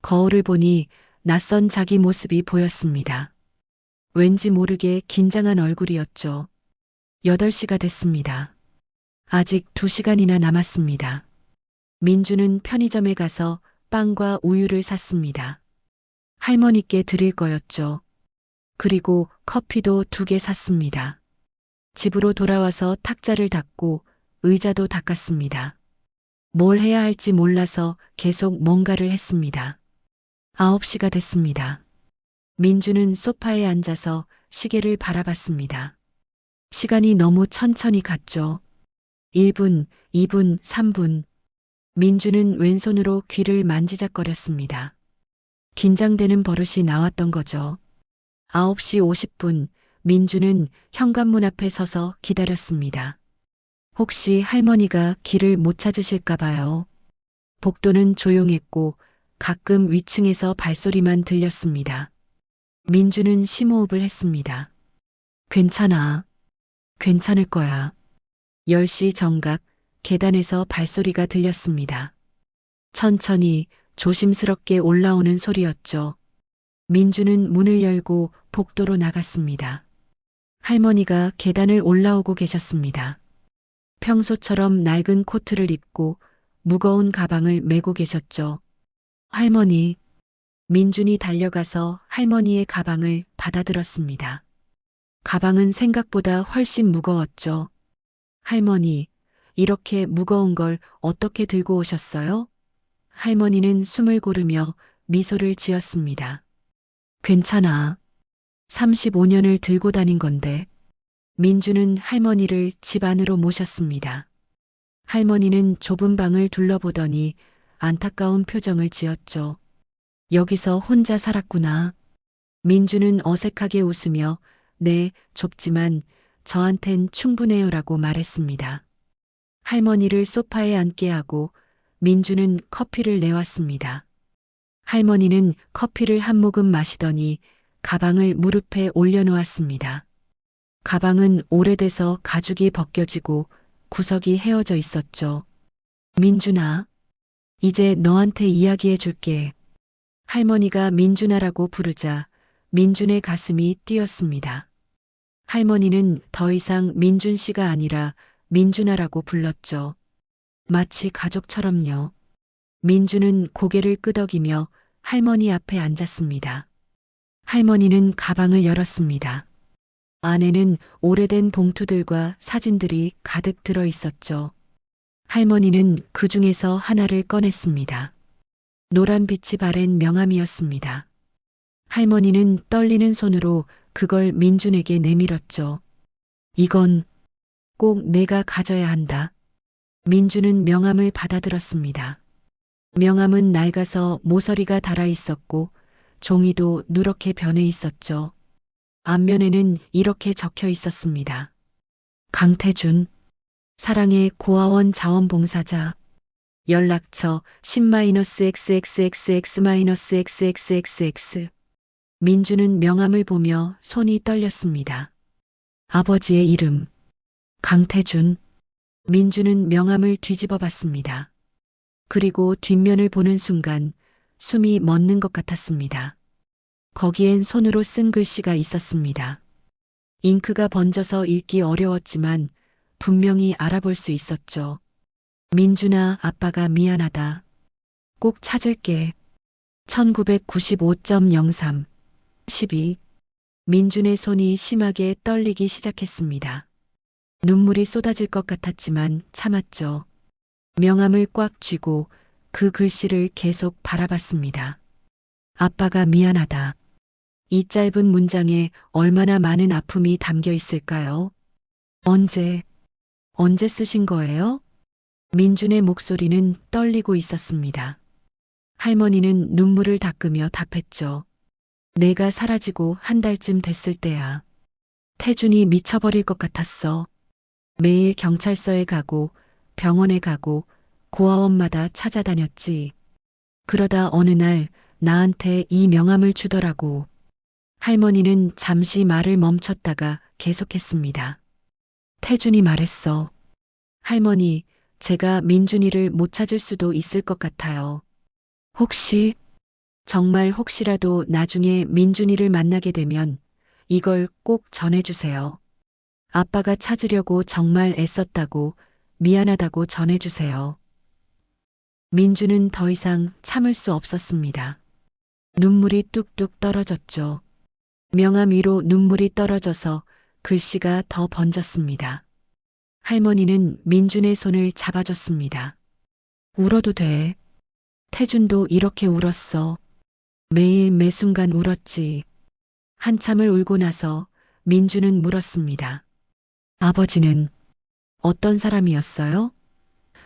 거울을 보니 낯선 자기 모습이 보였습니다. 왠지 모르게 긴장한 얼굴이었죠. 8시가 됐습니다. 아직 2시간이나 남았습니다. 민주는 편의점에 가서 빵과 우유를 샀습니다. 할머니께 드릴 거였죠. 그리고 커피도 2개 샀습니다. 집으로 돌아와서 탁자를 닦고 의자도 닦았습니다. 뭘 해야 할지 몰라서 계속 뭔가를 했습니다. 9시가 됐습니다. 민주는 소파에 앉아서 시계를 바라봤습니다. 시간이 너무 천천히 갔죠. 1분, 2분, 3분. 민주는 왼손으로 귀를 만지작거렸습니다. 긴장되는 버릇이 나왔던 거죠. 9시 50분, 민주는 현관문 앞에 서서 기다렸습니다. 혹시 할머니가 길을 못 찾으실까 봐요. 복도는 조용했고 가끔 위층에서 발소리만 들렸습니다. 민주는 심호흡을 했습니다. 괜찮아. 괜찮을 거야. 10시 정각 계단에서 발소리가 들렸습니다. 천천히 조심스럽게 올라오는 소리였죠. 민주는 문을 열고 복도로 나갔습니다. 할머니가 계단을 올라오고 계셨습니다. 평소처럼 낡은 코트를 입고 무거운 가방을 메고 계셨죠. 할머니. 민준이 달려가서 할머니의 가방을 받아들었습니다. 가방은 생각보다 훨씬 무거웠죠. 할머니, 이렇게 무거운 걸 어떻게 들고 오셨어요? 할머니는 숨을 고르며 미소를 지었습니다. 괜찮아. 35년을 들고 다닌 건데. 민주는 할머니를 집 안으로 모셨습니다. 할머니는 좁은 방을 둘러보더니 안타까운 표정을 지었죠. 여기서 혼자 살았구나. 민주는 어색하게 웃으며 네, 좁지만 저한텐 충분해요라고 말했습니다. 할머니를 소파에 앉게 하고 민주는 커피를 내왔습니다. 할머니는 커피를 한 모금 마시더니 가방을 무릎에 올려놓았습니다. 가방은 오래돼서 가죽이 벗겨지고 구석이 헤어져 있었죠. 민준아, 이제 너한테 이야기해 줄게. 할머니가 민준아라고 부르자 민준의 가슴이 뛰었습니다. 할머니는 더 이상 민준 씨가 아니라 민준아라고 불렀죠. 마치 가족처럼요. 민준은 고개를 끄덕이며 할머니 앞에 앉았습니다. 할머니는 가방을 열었습니다. 안에는 오래된 봉투들과 사진들이 가득 들어 있었죠. 할머니는 그 중에서 하나를 꺼냈습니다. 노란 빛이 바랜 명함이었습니다. 할머니는 떨리는 손으로 그걸 민준에게 내밀었죠. 이건 꼭 내가 가져야 한다. 민준은 명함을 받아들었습니다. 명함은 낡아서 모서리가 달아 있었고 종이도 누렇게 변해 있었죠. 앞면에는 이렇게 적혀 있었습니다. 강태준, 사랑의 고아원 자원봉사자, 연락처 10-XXXX-XXXX. 민주는 명함을 보며 손이 떨렸습니다. 아버지의 이름, 강태준. 민주는 명함을 뒤집어 봤습니다. 그리고 뒷면을 보는 순간 숨이 멎는 것 같았습니다. 거기엔 손으로 쓴 글씨가 있었습니다. 잉크가 번져서 읽기 어려웠지만 분명히 알아볼 수 있었죠. 민준아, 아빠가 미안하다. 꼭 찾을게. 1995.03 12. 민준의 손이 심하게 떨리기 시작했습니다. 눈물이 쏟아질 것 같았지만 참았죠. 명함을 꽉 쥐고 그 글씨를 계속 바라봤습니다. 아빠가 미안하다. 이 짧은 문장에 얼마나 많은 아픔이 담겨 있을까요? 언제 쓰신 거예요? 민준의 목소리는 떨리고 있었습니다. 할머니는 눈물을 닦으며 답했죠. 내가 사라지고 한 달쯤 됐을 때야. 태준이 미쳐버릴 것 같았어. 매일 경찰서에 가고 병원에 가고 고아원마다 찾아다녔지. 그러다 어느 날 나한테 이 명함을 주더라고. 할머니는 잠시 말을 멈췄다가 계속했습니다. 태준이 말했어. 할머니, 제가 민준이를 못 찾을 수도 있을 것 같아요. 혹시, 정말 혹시라도 나중에 민준이를 만나게 되면 이걸 꼭 전해주세요. 아빠가 찾으려고 정말 애썼다고 미안하다고 전해주세요. 민준은 더 이상 참을 수 없었습니다. 눈물이 뚝뚝 떨어졌죠. 명함 위로 눈물이 떨어져서 글씨가 더 번졌습니다. 할머니는 민준의 손을 잡아줬습니다. 울어도 돼. 태준도 이렇게 울었어. 매일 매 순간 울었지. 한참을 울고 나서 민준은 물었습니다. 아버지는 어떤 사람이었어요?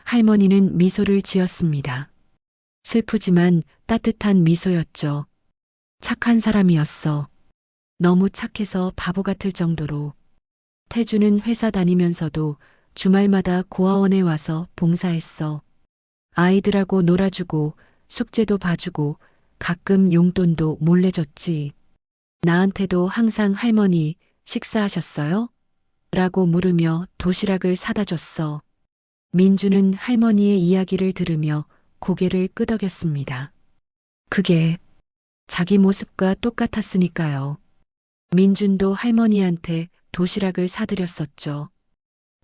할머니는 미소를 지었습니다. 슬프지만 따뜻한 미소였죠. 착한 사람이었어. 너무 착해서 바보 같을 정도로. 태주는 회사 다니면서도 주말마다 고아원에 와서 봉사했어. 아이들하고 놀아주고 숙제도 봐주고 가끔 용돈도 몰래 줬지. 나한테도 항상 할머니 식사하셨어요? 라고 물으며 도시락을 사다 줬어. 민주는 할머니의 이야기를 들으며 고개를 끄덕였습니다. 그게 자기 모습과 똑같았으니까요. 민준도 할머니한테 도시락을 사드렸었죠.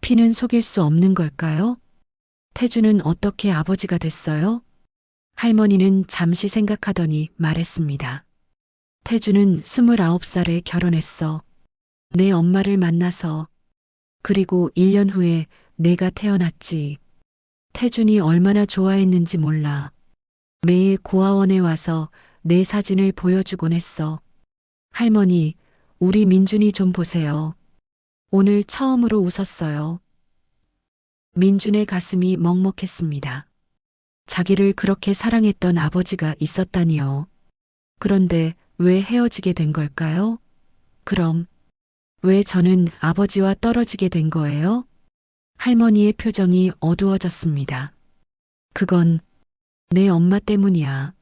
피는 속일 수 없는 걸까요? 태주는 어떻게 아버지가 됐어요? 할머니는 잠시 생각하더니 말했습니다. 태주는 29살에 결혼했어. 내 엄마를 만나서. 그리고 1년 후에 내가 태어났지. 태준이 얼마나 좋아했는지 몰라. 매일 고아원에 와서 내 사진을 보여주곤 했어. 할머니, 우리 민준이 좀 보세요. 오늘 처음으로 웃었어요. 민준의 가슴이 먹먹했습니다. 자기를 그렇게 사랑했던 아버지가 있었다니요. 그런데 왜 헤어지게 된 걸까요? 그럼 왜 저는 아버지와 떨어지게 된 거예요? 할머니의 표정이 어두워졌습니다. 그건 내 엄마 때문이야.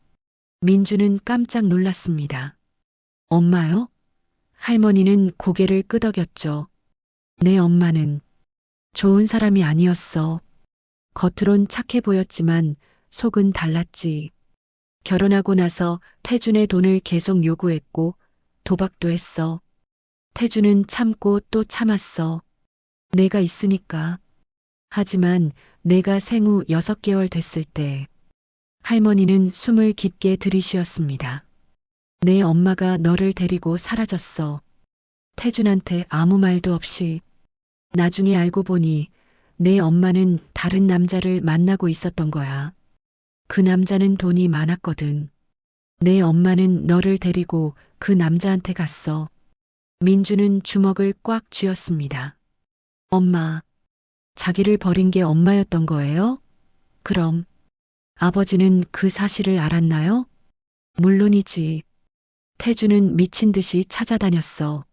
민주는 깜짝 놀랐습니다. 엄마요? 할머니는 고개를 끄덕였죠. 내 엄마는 좋은 사람이 아니었어. 겉으론 착해 보였지만 속은 달랐지. 결혼하고 나서 태준의 돈을 계속 요구했고 도박도 했어. 태준은 참고 또 참았어. 내가 있으니까. 하지만 내가 생후 6개월 됐을 때 할머니는 숨을 깊게 들이쉬었습니다. 내 엄마가 너를 데리고 사라졌어. 태준한테 아무 말도 없이. 나중에 알고 보니 내 엄마는 다른 남자를 만나고 있었던 거야. 그 남자는 돈이 많았거든. 내 엄마는 너를 데리고 그 남자한테 갔어. 민주는 주먹을 꽉 쥐었습니다. 엄마, 자기를 버린 게 엄마였던 거예요? 그럼 아버지는 그 사실을 알았나요? 물론이지. 태주는 미친 듯이 찾아다녔어.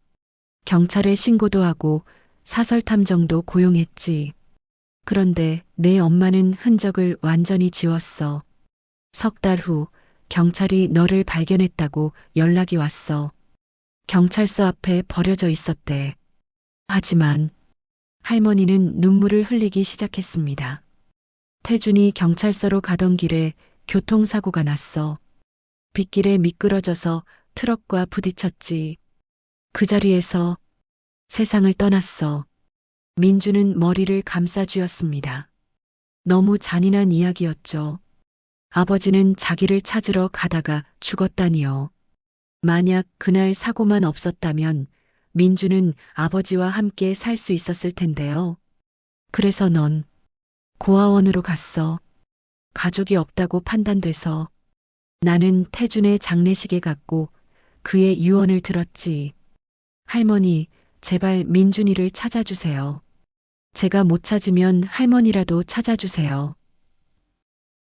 경찰에 신고도 하고 사설 탐정도 고용했지. 그런데 내 엄마는 흔적을 완전히 지웠어. 3달 후 경찰이 너를 발견했다고 연락이 왔어. 경찰서 앞에 버려져 있었대. 하지만 할머니는 눈물을 흘리기 시작했습니다. 태준이 경찰서로 가던 길에 교통사고가 났어. 빗길에 미끄러져서 트럭과 부딪혔지. 그 자리에서 세상을 떠났어. 민주는 머리를 감싸 쥐었습니다. 너무 잔인한 이야기였죠. 아버지는 자기를 찾으러 가다가 죽었다니요. 만약 그날 사고만 없었다면 민주는 아버지와 함께 살 수 있었을 텐데요. 그래서 넌 고아원으로 갔어. 가족이 없다고 판단돼서. 나는 태준의 장례식에 갔고 그의 유언을 들었지. 할머니, 제발 민준이를 찾아주세요. 제가 못 찾으면 할머니라도 찾아주세요.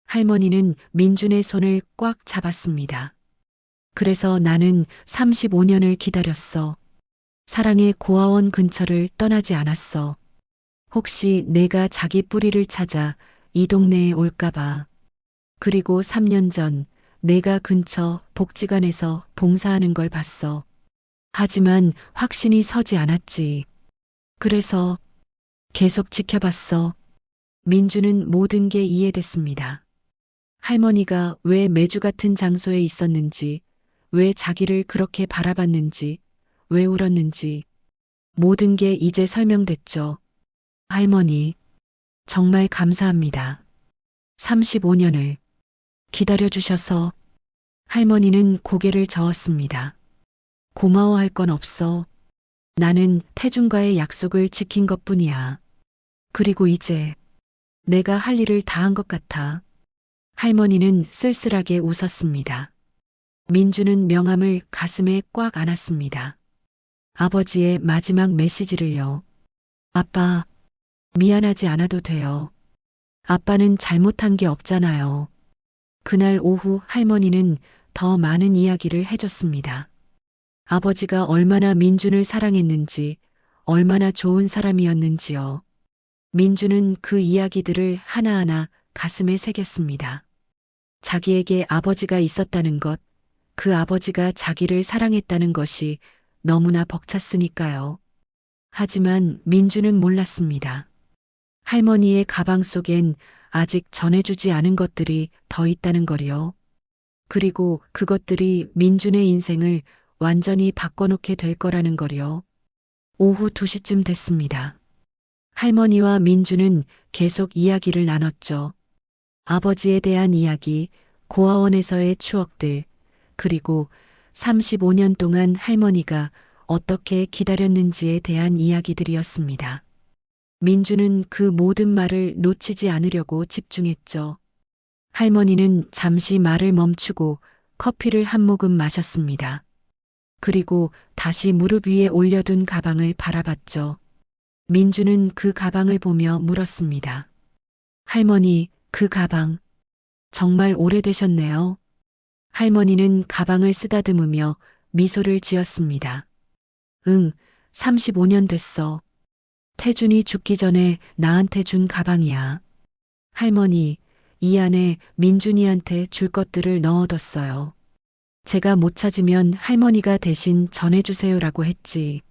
할머니는 민준의 손을 꽉 잡았습니다. 그래서 나는 35년을 기다렸어. 사랑의 고아원 근처를 떠나지 않았어. 혹시 내가 자기 뿌리를 찾아 이 동네에 올까봐. 그리고 3년 전 내가 근처 복지관에서 봉사하는 걸 봤어. 하지만 확신이 서지 않았지. 그래서 계속 지켜봤어. 민주는 모든 게 이해됐습니다. 할머니가 왜 매주 같은 장소에 있었는지, 왜 자기를 그렇게 바라봤는지, 왜 울었는지, 모든 게 이제 설명됐죠. 할머니, 정말 감사합니다. 35년을 기다려주셔서. 할머니는 고개를 저었습니다. 고마워할 건 없어. 나는 태준과의 약속을 지킨 것뿐이야. 그리고 이제 내가 할 일을 다 한 것 같아. 할머니는 쓸쓸하게 웃었습니다. 민주는 명함을 가슴에 꽉 안았습니다. 아버지의 마지막 메시지를요. 아빠, 미안하지 않아도 돼요. 아빠는 잘못한 게 없잖아요. 그날 오후 할머니는 더 많은 이야기를 해줬습니다. 아버지가 얼마나 민준을 사랑했는지, 얼마나 좋은 사람이었는지요. 민준은 그 이야기들을 하나하나 가슴에 새겼습니다. 자기에게 아버지가 있었다는 것, 그 아버지가 자기를 사랑했다는 것이 너무나 벅찼으니까요. 하지만 민준은 몰랐습니다. 할머니의 가방 속엔 아직 전해주지 않은 것들이 더 있다는 거리요. 그리고 그것들이 민준의 인생을 완전히 바꿔놓게 될 거라는 거리요. 오후 2시쯤 됐습니다. 할머니와 민준은 계속 이야기를 나눴죠. 아버지에 대한 이야기, 고아원에서의 추억들, 그리고 35년 동안 할머니가 어떻게 기다렸는지에 대한 이야기들이었습니다. 민주는 그 모든 말을 놓치지 않으려고 집중했죠. 할머니는 잠시 말을 멈추고 커피를 한 모금 마셨습니다. 그리고 다시 무릎 위에 올려둔 가방을 바라봤죠. 민주는 그 가방을 보며 물었습니다. 할머니, 그 가방 정말 오래되셨네요. 할머니는 가방을 쓰다듬으며 미소를 지었습니다. 응, 35년 됐어. 태준이 죽기 전에 나한테 준 가방이야. 할머니, 이 안에 민준이한테 줄 것들을 넣어뒀어요. 제가 못 찾으면 할머니가 대신 전해주세요라고 했지.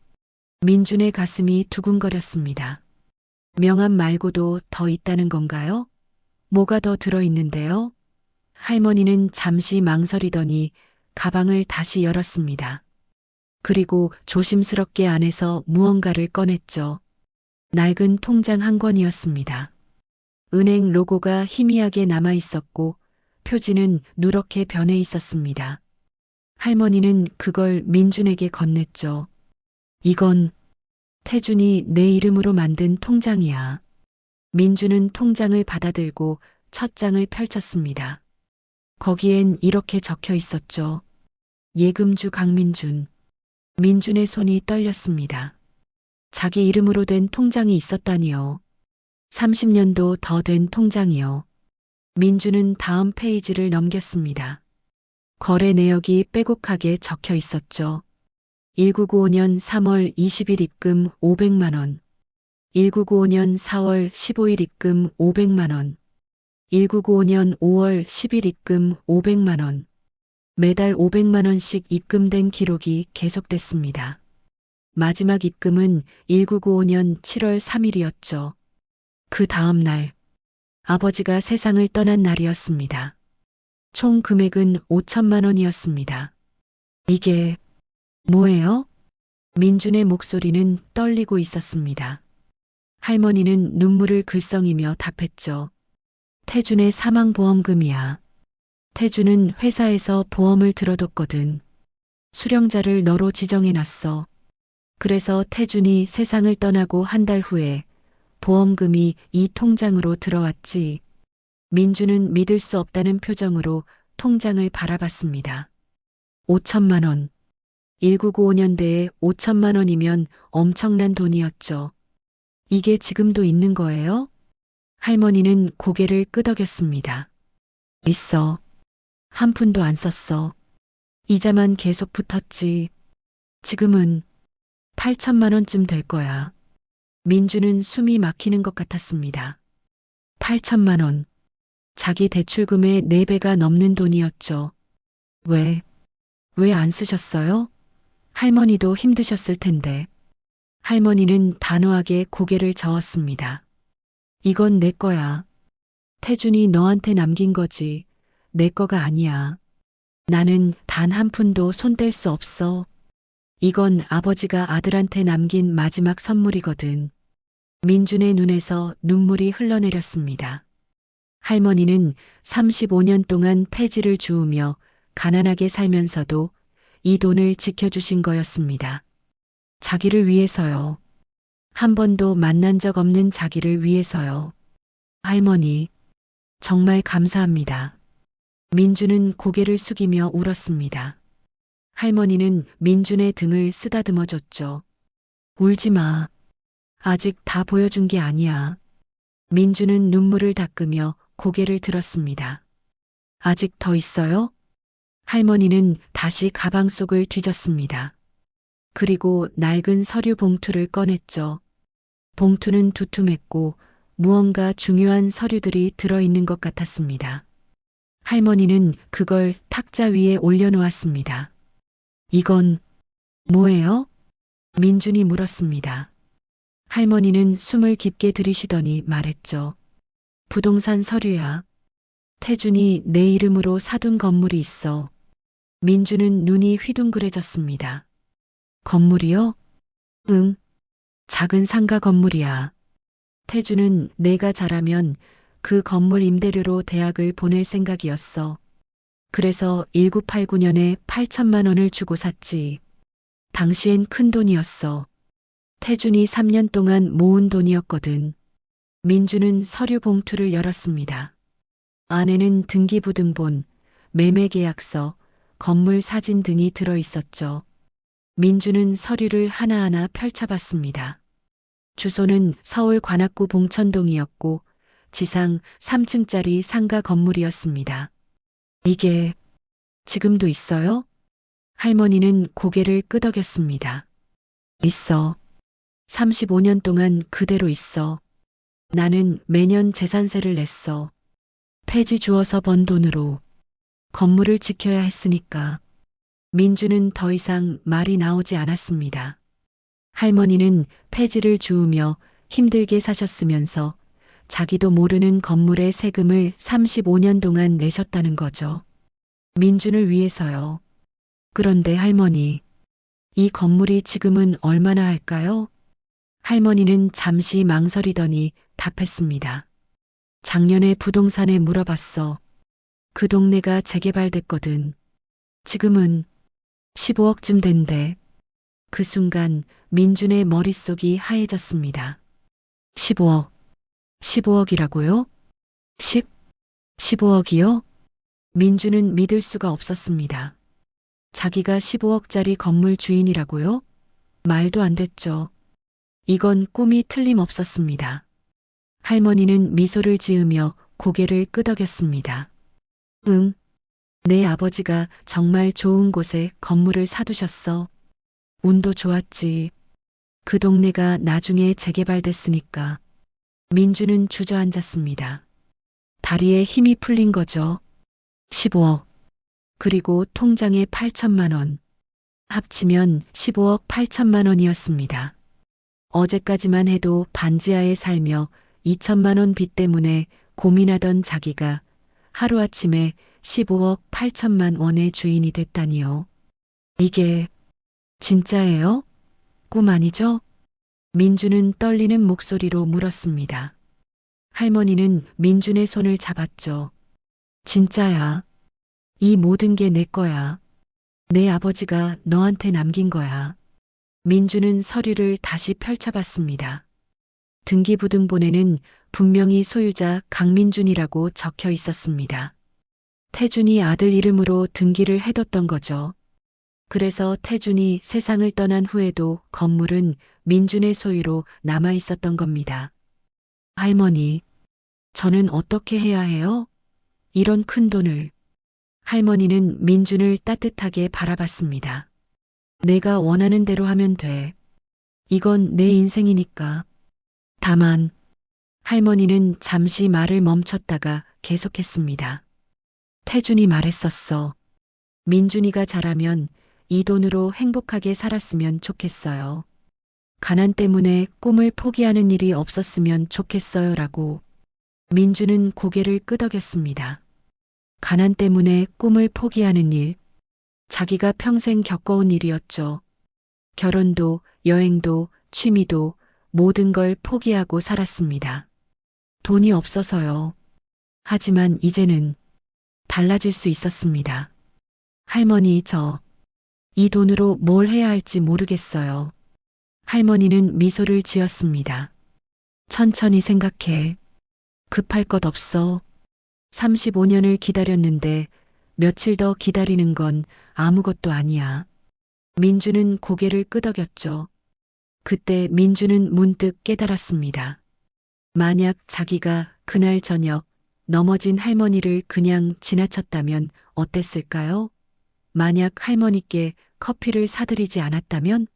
민준의 가슴이 두근거렸습니다. 명함 말고도 더 있다는 건가요? 뭐가 더 들어있는데요? 할머니는 잠시 망설이더니 가방을 다시 열었습니다. 그리고 조심스럽게 안에서 무언가를 꺼냈죠. 낡은 통장 한 권이었습니다. 은행 로고가 희미하게 남아 있었고 표지는 누렇게 변해 있었습니다. 할머니는 그걸 민준에게 건넸죠. 이건 태준이 내 이름으로 만든 통장이야. 민준은 통장을 받아들고 첫 장을 펼쳤습니다. 거기엔 이렇게 적혀 있었죠. 예금주 강민준. 민준의 손이 떨렸습니다. 자기 이름으로 된 통장이 있었다니요. 30년도 더 된 통장이요. 민준은 다음 페이지를 넘겼습니다. 거래 내역이 빼곡하게 적혀 있었죠. 1995년 3월 20일 입금 500만 원. 1995년 4월 15일 입금 500만 원. 1995년 5월 10일 입금 500만 원. 매달 500만 원씩 입금된 기록이 계속됐습니다. 마지막 입금은 1995년 7월 3일이었죠. 그 다음 날, 아버지가 세상을 떠난 날이었습니다. 총 금액은 5천만 원이었습니다. 이게 뭐예요? 민준의 목소리는 떨리고 있었습니다. 할머니는 눈물을 글썽이며 답했죠. 태준의 사망보험금이야. 태준은 회사에서 보험을 들어뒀거든. 수령자를 너로 지정해놨어. 그래서 태준이 세상을 떠나고 한 달 후에 보험금이 이 통장으로 들어왔지. 민주는 믿을 수 없다는 표정으로 통장을 바라봤습니다. 5천만 원. 1995년대에 5천만 원이면 엄청난 돈이었죠. 이게 지금도 있는 거예요? 할머니는 고개를 끄덕였습니다. 있어. 한 푼도 안 썼어. 이자만 계속 붙었지. 지금은 8천만 원쯤 될 거야. 민주는 숨이 막히는 것 같았습니다. 8천만 원. 자기 대출금의 4배가 넘는 돈이었죠. 왜 안 쓰셨어요? 할머니도 힘드셨을 텐데. 할머니는 단호하게 고개를 저었습니다. 이건 내 거야. 태준이 너한테 남긴 거지. 내 거가 아니야. 나는 단 한 푼도 손 뗄 수 없어. 이건 아버지가 아들한테 남긴 마지막 선물이거든. 민준의 눈에서 눈물이 흘러내렸습니다. 할머니는 35년 동안 폐지를 주우며 가난하게 살면서도 이 돈을 지켜주신 거였습니다. 자기를 위해서요. 한 번도 만난 적 없는 자기를 위해서요. 할머니, 정말 감사합니다. 민준은 고개를 숙이며 울었습니다. 할머니는 민준의 등을 쓰다듬어 줬죠. 울지 마. 아직 다 보여준 게 아니야. 민준은 눈물을 닦으며 고개를 들었습니다. 아직 더 있어요? 할머니는 다시 가방 속을 뒤졌습니다. 그리고 낡은 서류 봉투를 꺼냈죠. 봉투는 두툼했고 무언가 중요한 서류들이 들어있는 것 같았습니다. 할머니는 그걸 탁자 위에 올려놓았습니다. 이건 뭐예요? 민준이 물었습니다. 할머니는 숨을 깊게 들이쉬더니 말했죠. 부동산 서류야. 태준이 내 이름으로 사둔 건물이 있어. 민준은 눈이 휘둥그레졌습니다. 건물이요? 응. 작은 상가 건물이야. 태준은 내가 자라면 그 건물 임대료로 대학을 보낼 생각이었어. 그래서 1989년에 8천만 원을 주고 샀지. 당시엔 큰 돈이었어. 태준이 3년 동안 모은 돈이었거든. 민주는 서류 봉투를 열었습니다. 안에는 등기부등본, 매매계약서, 건물 사진 등이 들어 있었죠. 민주는 서류를 하나하나 펼쳐봤습니다. 주소는 서울 관악구 봉천동이었고 지상 3층짜리 상가 건물이었습니다. 이게 지금도 있어요? 할머니는 고개를 끄덕였습니다. 있어. 35년 동안 그대로 있어. 나는 매년 재산세를 냈어. 폐지 주어서 번 돈으로 건물을 지켜야 했으니까. 민주는 더 이상 말이 나오지 않았습니다. 할머니는 폐지를 주우며 힘들게 사셨으면서 자기도 모르는 건물의 세금을 35년 동안 내셨다는 거죠. 민준을 위해서요. 그런데 할머니, 이 건물이 지금은 얼마나 할까요? 할머니는 잠시 망설이더니 답했습니다. 작년에 부동산에 물어봤어. 그 동네가 재개발됐거든. 지금은 15억쯤 된대. 그 순간 민준의 머릿속이 하얘졌습니다. 15억. 15억이라고요? 15억이요? 민준은 믿을 수가 없었습니다. 자기가 15억짜리 건물 주인이라고요? 말도 안 됐죠. 이건 꿈이 틀림없었습니다. 할머니는 미소를 지으며 고개를 끄덕였습니다. 응, 내 아버지가 정말 좋은 곳에 건물을 사두셨어. 운도 좋았지. 그 동네가 나중에 재개발됐으니까. 민주는 주저앉았습니다. 다리에 힘이 풀린 거죠. 15억. 그리고 통장에 8천만 원. 합치면 15억 8천만 원이었습니다. 어제까지만 해도 반지하에 살며 2천만 원 빚 때문에 고민하던 자기가 하루아침에 15억 8천만 원의 주인이 됐다니요. 이게 진짜예요? 꿈 아니죠? 민주는 떨리는 목소리로 물었습니다. 할머니는 민준의 손을 잡았죠. 진짜야. 이 모든 게 내 거야. 내 아버지가 너한테 남긴 거야. 민주는 서류를 다시 펼쳐봤습니다. 등기부등본에는 분명히 소유자 강민준이라고 적혀 있었습니다. 태준이 아들 이름으로 등기를 해뒀던 거죠. 그래서 태준이 세상을 떠난 후에도 건물은 민준의 소유로 남아 있었던 겁니다. 할머니, 저는 어떻게 해야 해요? 이런 큰 돈을. 할머니는 민준을 따뜻하게 바라봤습니다. 내가 원하는 대로 하면 돼. 이건 내 인생이니까. 다만, 할머니는 잠시 말을 멈췄다가 계속했습니다. 태준이 말했었어. 민준이가 자라면 이 돈으로 행복하게 살았으면 좋겠어요. 가난 때문에 꿈을 포기하는 일이 없었으면 좋겠어요라고. 민준은 고개를 끄덕였습니다. 가난 때문에 꿈을 포기하는 일. 자기가 평생 겪어온 일이었죠. 결혼도, 여행도, 취미도 모든 걸 포기하고 살았습니다. 돈이 없어서요. 하지만 이제는 달라질 수 있었습니다. 할머니, 이 돈으로 뭘 해야 할지 모르겠어요. 할머니는 미소를 지었습니다. 천천히 생각해. 급할 것 없어. 35년을 기다렸는데 며칠 더 기다리는 건 아무것도 아니야. 민주는 고개를 끄덕였죠. 그때 민주는 문득 깨달았습니다. 만약 자기가 그날 저녁 넘어진 할머니를 그냥 지나쳤다면 어땠을까요? 만약 할머니께 커피를 사드리지 않았다면?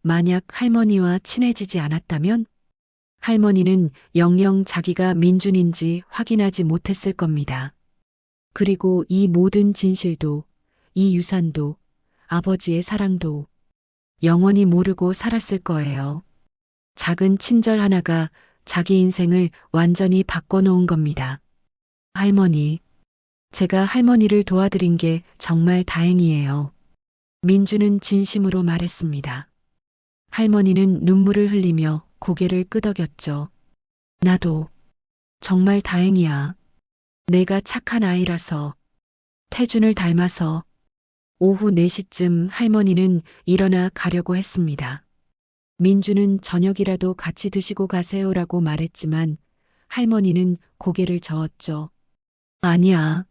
만약 할머니와 친해지지 않았다면? 할머니는 영영 자기가 민준인지 확인하지 못했을 겁니다. 그리고 이 모든 진실도, 이 유산도, 아버지의 사랑도 영원히 모르고 살았을 거예요. 작은 친절 하나가 자기 인생을 완전히 바꿔놓은 겁니다. 할머니, 제가 할머니를 도와드린 게 정말 다행이에요. 민주는 진심으로 말했습니다. 할머니는 눈물을 흘리며 고개를 끄덕였죠. 나도 정말 다행이야. 내가 착한 아이라서, 태준을 닮아서. 오후 4시쯤 할머니는 일어나 가려고 했습니다. 민주는 저녁이라도 같이 드시고 가세요라고 말했지만 할머니는 고개를 저었죠. 아니야.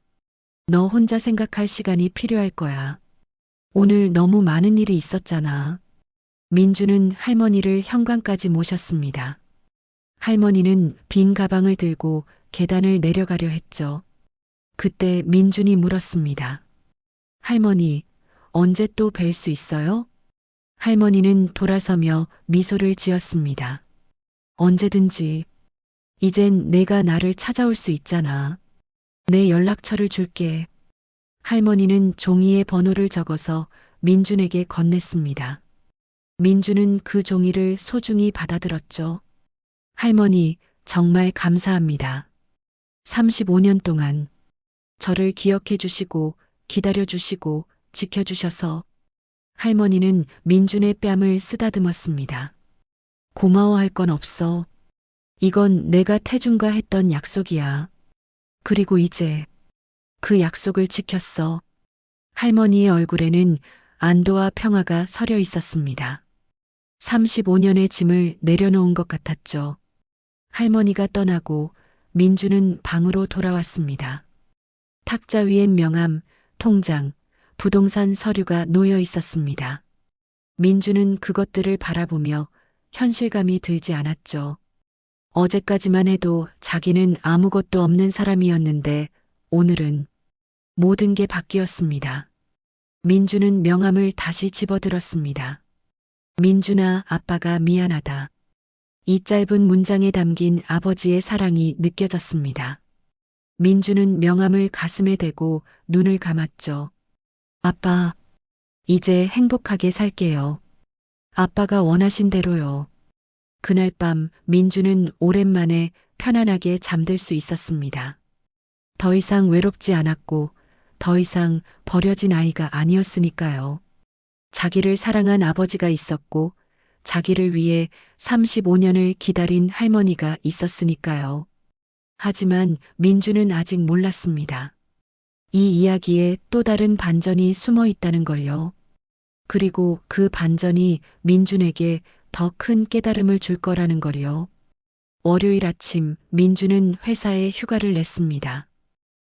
너 혼자 생각할 시간이 필요할 거야. 오늘 너무 많은 일이 있었잖아. 민주는 할머니를 현관까지 모셨습니다. 할머니는 빈 가방을 들고 계단을 내려가려 했죠. 그때 민준이 물었습니다. 할머니, 언제 또 뵐 수 있어요? 할머니는 돌아서며 미소를 지었습니다. 언제든지. 이젠 내가 나를 찾아올 수 있잖아. 내 연락처를 줄게. 할머니는 종이에 번호를 적어서 민준에게 건넸습니다. 민준은 그 종이를 소중히 받아들었죠. 할머니, 정말 감사합니다. 35년 동안 저를 기억해 주시고 기다려 주시고 지켜 주셔서. 할머니는 민준의 뺨을 쓰다듬었습니다. 고마워할 건 없어. 이건 내가 태준과 했던 약속이야. 그리고 이제 그 약속을 지켰어. 할머니의 얼굴에는 안도와 평화가 서려 있었습니다. 35년의 짐을 내려놓은 것 같았죠. 할머니가 떠나고 민주는 방으로 돌아왔습니다. 탁자 위엔 명함, 통장, 부동산 서류가 놓여 있었습니다. 민주는 그것들을 바라보며 현실감이 들지 않았죠. 어제까지만 해도 자기는 아무것도 없는 사람이었는데 오늘은 모든 게 바뀌었습니다. 민주는 명함을 다시 집어들었습니다. 민준아, 아빠가 미안하다. 이 짧은 문장에 담긴 아버지의 사랑이 느껴졌습니다. 민주는 명함을 가슴에 대고 눈을 감았죠. 아빠, 이제 행복하게 살게요. 아빠가 원하신 대로요. 그날 밤 민주는 오랜만에 편안하게 잠들 수 있었습니다. 더 이상 외롭지 않았고 더 이상 버려진 아이가 아니었으니까요. 자기를 사랑한 아버지가 있었고 자기를 위해 35년을 기다린 할머니가 있었으니까요. 하지만 민주는 아직 몰랐습니다. 이 이야기에 또 다른 반전이 숨어 있다는 걸요. 그리고 그 반전이 민준에게 더 큰 깨달음을 줄 거라는 걸요. 월요일 아침 민주는 회사에 휴가를 냈습니다.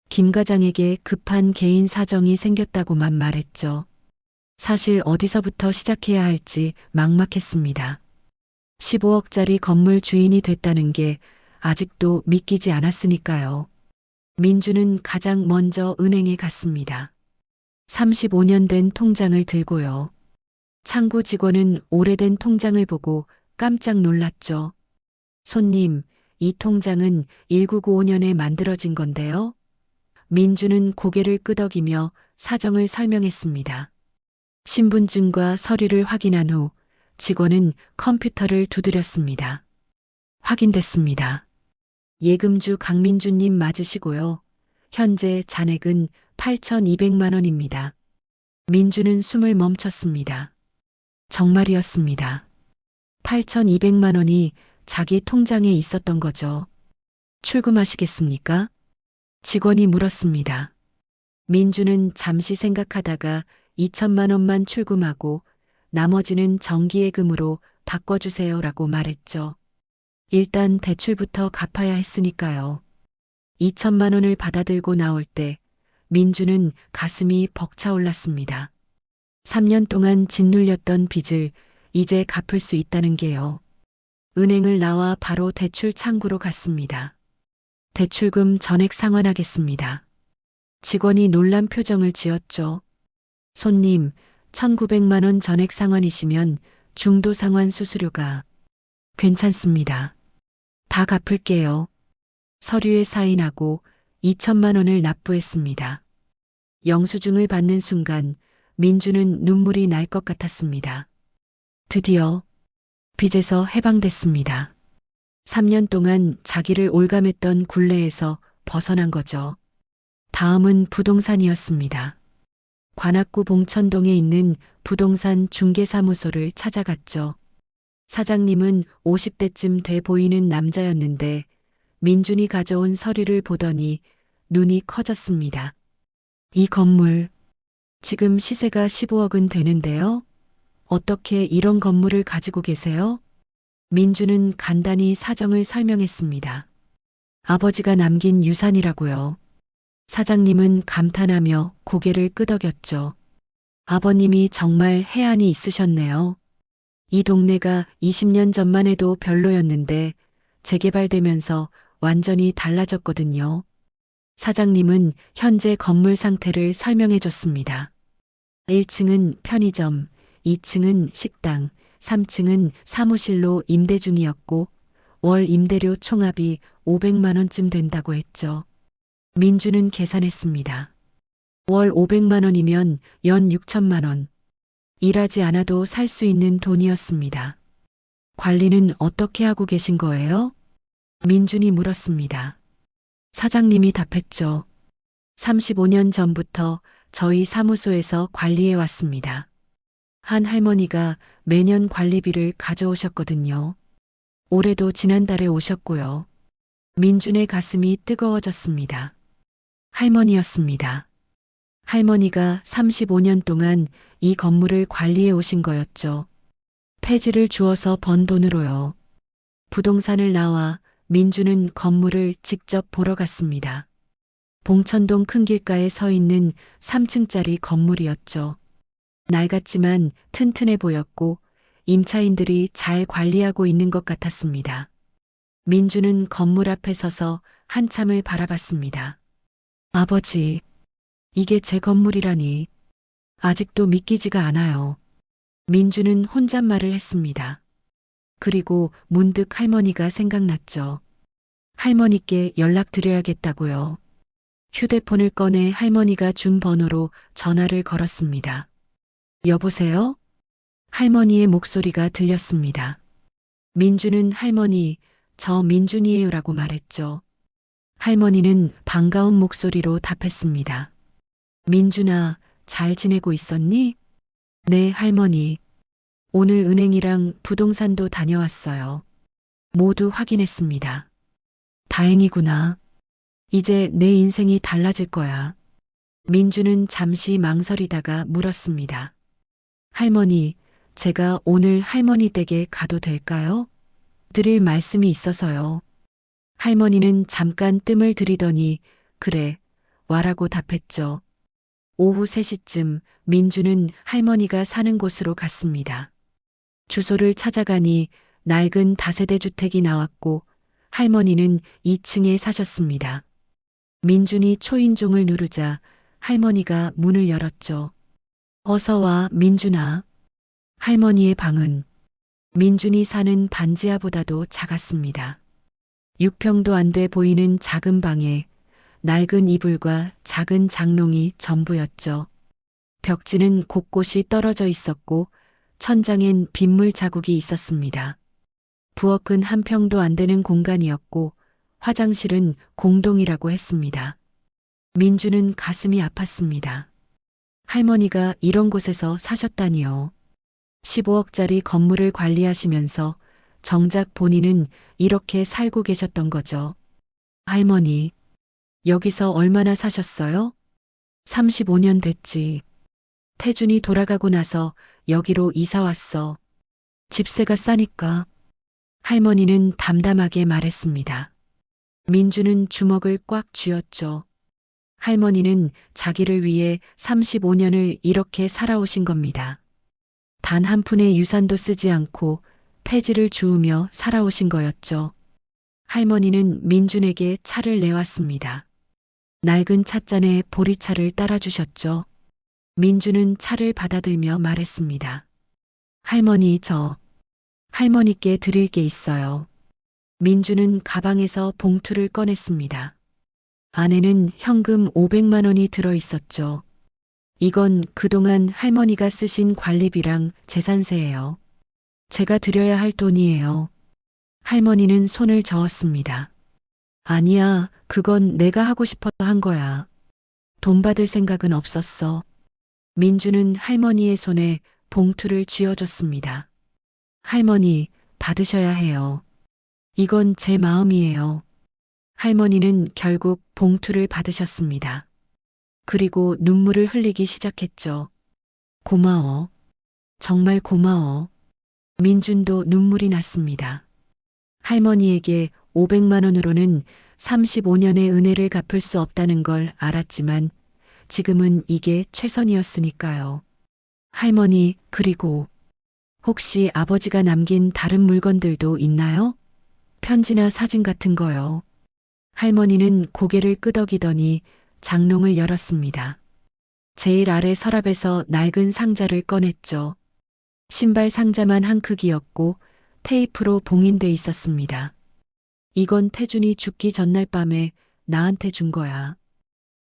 김 과장에게 급한 개인 사정이 생겼다고만 말했죠. 사실 어디서부터 시작해야 할지 막막했습니다. 15억짜리 건물 주인이 됐다는 게 아직도 믿기지 않았으니까요. 민주는 가장 먼저 은행에 갔습니다. 35년 된 통장을 들고요. 창구 직원은 오래된 통장을 보고 깜짝 놀랐죠. 손님, 이 통장은 1995년에 만들어진 건데요. 민주는 고개를 끄덕이며 사정을 설명했습니다. 신분증과 서류를 확인한 후 직원은 컴퓨터를 두드렸습니다. 확인됐습니다. 예금주 강민주님 맞으시고요. 현재 잔액은 8,200만 원입니다. 민주는 숨을 멈췄습니다. 정말이었습니다. 8,200만 원이 자기 통장에 있었던 거죠. 출금하시겠습니까? 직원이 물었습니다. 민주는 잠시 생각하다가 2천만 원만 출금하고 나머지는 정기예금으로 바꿔주세요라고 말했죠. 일단 대출부터 갚아야 했으니까요. 2천만 원을 받아들고 나올 때 민주는 가슴이 벅차올랐습니다. 3년 동안 짓눌렸던 빚을 이제 갚을 수 있다는 게요. 은행을 나와 바로 대출 창구로 갔습니다. 대출금 전액 상환하겠습니다. 직원이 놀란 표정을 지었죠. 손님, 1,900만 원 전액 상환이시면 중도 상환 수수료가 괜찮습니다. 다 갚을게요. 서류에 사인하고 2천만 원을 납부했습니다. 영수증을 받는 순간 민주는 눈물이 날 것 같았습니다. 드디어 빚에서 해방됐습니다. 3년 동안 자기를 올감했던 굴레에서 벗어난 거죠. 다음은 부동산이었습니다. 관악구 봉천동에 있는 부동산 중개사무소를 찾아갔죠. 사장님은 50대쯤 돼 보이는 남자였는데 민준이 가져온 서류를 보더니 눈이 커졌습니다. 이 건물 지금 시세가 15억은 되는데요. 어떻게 이런 건물을 가지고 계세요? 민주는 간단히 사정을 설명했습니다. 아버지가 남긴 유산이라고요. 사장님은 감탄하며 고개를 끄덕였죠. 아버님이 정말 해안이 있으셨네요. 이 동네가 20년 전만 해도 별로였는데 재개발되면서 완전히 달라졌거든요. 사장님은 현재 건물 상태를 설명해 줬습니다. 1층은 편의점, 2층은 식당, 3층은 사무실로 임대 중이었고 월 임대료 총합이 500만 원쯤 된다고 했죠. 민주는 계산했습니다. 월 500만 원이면 연 6천만 원. 일하지 않아도 살 수 있는 돈이었습니다. 관리는 어떻게 하고 계신 거예요? 민준이 물었습니다. 사장님이 답했죠. 35년 전부터 저희 사무소에서 관리해 왔습니다. 한 할머니가 매년 관리비를 가져오셨거든요. 올해도 지난달에 오셨고요. 민준의 가슴이 뜨거워졌습니다. 할머니였습니다. 할머니가 35년 동안 이 건물을 관리해 오신 거였죠. 폐지를 주어서 번 돈으로요. 부동산을 나와 민주는 건물을 직접 보러 갔습니다. 봉천동 큰 길가에 서 있는 3층짜리 건물이었죠. 낡았지만 튼튼해 보였고 임차인들이 잘 관리하고 있는 것 같았습니다. 민주는 건물 앞에 서서 한참을 바라봤습니다. 아버지, 이게 제 건물이라니 아직도 믿기지가 않아요. 민주는 혼잣말을 했습니다. 그리고 문득 할머니가 생각났죠. 할머니께 연락드려야겠다고요. 휴대폰을 꺼내 할머니가 준 번호로 전화를 걸었습니다. 여보세요? 할머니의 목소리가 들렸습니다. 민주는 할머니, 저 민준이에요라고 말했죠. 할머니는 반가운 목소리로 답했습니다. 민준아, 잘 지내고 있었니? 네, 할머니. 오늘 은행이랑 부동산도 다녀왔어요. 모두 확인했습니다. 다행이구나. 이제 내 인생이 달라질 거야. 민주는 잠시 망설이다가 물었습니다. 할머니, 제가 오늘 할머니 댁에 가도 될까요? 드릴 말씀이 있어서요. 할머니는 잠깐 뜸을 들이더니 그래, 와라고 답했죠. 오후 3시쯤 민주는 할머니가 사는 곳으로 갔습니다. 주소를 찾아가니 낡은 다세대 주택이 나왔고 할머니는 2층에 사셨습니다. 민준이 초인종을 누르자 할머니가 문을 열었죠. 어서 와, 민준아. 할머니의 방은 민준이 사는 반지하보다도 작았습니다. 6평도 안 돼 보이는 작은 방에 낡은 이불과 작은 장롱이 전부였죠. 벽지는 곳곳이 떨어져 있었고 천장엔 빗물 자국이 있었습니다. 부엌은 한 평도 안 되는 공간이었고 화장실은 공동이라고 했습니다. 민주는 가슴이 아팠습니다. 할머니가 이런 곳에서 사셨다니요. 15억짜리 건물을 관리하시면서 정작 본인은 이렇게 살고 계셨던 거죠. 할머니, 여기서 얼마나 사셨어요? 35년 됐지. 태준이 돌아가고 나서 여기로 이사 왔어. 집세가 싸니까. 할머니는 담담하게 말했습니다. 민주는 주먹을 꽉 쥐었죠. 할머니는 자기를 위해 35년을 이렇게 살아오신 겁니다. 단 한 푼의 유산도 쓰지 않고 폐지를 주우며 살아오신 거였죠. 할머니는 민준에게 차를 내왔습니다. 낡은 찻잔에 보리차를 따라주셨죠. 민준은 차를 받아들며 말했습니다. 할머니, 저 할머니께 드릴 게 있어요. 민준은 가방에서 봉투를 꺼냈습니다. 안에는 현금 500만 원이 들어 있었죠. 이건 그동안 할머니가 쓰신 관리비랑 재산세예요. 제가 드려야 할 돈이에요. 할머니는 손을 저었습니다. 아니야, 그건 내가 하고 싶어서 한 거야. 돈 받을 생각은 없었어. 민주는 할머니의 손에 봉투를 쥐어줬습니다. 할머니, 받으셔야 해요. 이건 제 마음이에요. 할머니는 결국 봉투를 받으셨습니다. 그리고 눈물을 흘리기 시작했죠. 고마워. 정말 고마워. 민준도 눈물이 났습니다. 할머니에게 500만 원으로는 35년의 은혜를 갚을 수 없다는 걸 알았지만 지금은 이게 최선이었으니까요. 할머니, 그리고 혹시 아버지가 남긴 다른 물건들도 있나요? 편지나 사진 같은 거요. 할머니는 고개를 끄덕이더니 장롱을 열었습니다. 제일 아래 서랍에서 낡은 상자를 꺼냈죠. 신발 상자만 한 크기였고 테이프로 봉인돼 있었습니다. 이건 태준이 죽기 전날 밤에 나한테 준 거야.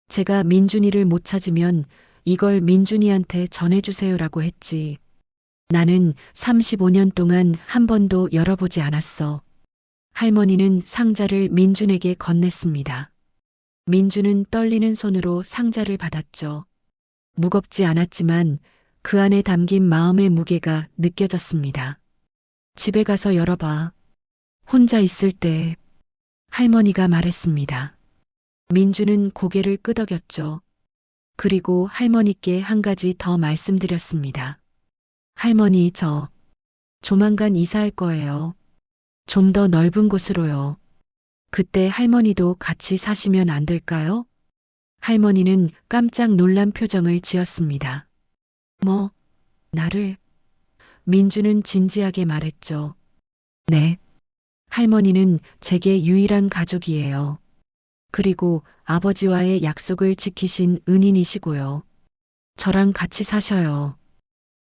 제가 민준이를 못 찾으면 이걸 민준이한테 전해주세요라고 했지. 나는 35년 동안 한 번도 열어보지 않았어. 할머니는 상자를 민준에게 건넸습니다. 민준은 떨리는 손으로 상자를 받았죠. 무겁지 않았지만 그 안에 담긴 마음의 무게가 느껴졌습니다. 집에 가서 열어봐. 혼자 있을 때 할머니가 말했습니다. 민준은 고개를 끄덕였죠. 그리고 할머니께 한 가지 더 말씀드렸습니다. 할머니, 저 조만간 이사할 거예요. 좀 더 넓은 곳으로요. 그때 할머니도 같이 사시면 안 될까요? 할머니는 깜짝 놀란 표정을 지었습니다. 뭐, 나를? 민주는 진지하게 말했죠. 네. 할머니는 제게 유일한 가족이에요. 그리고 아버지와의 약속을 지키신 은인이시고요. 저랑 같이 사셔요.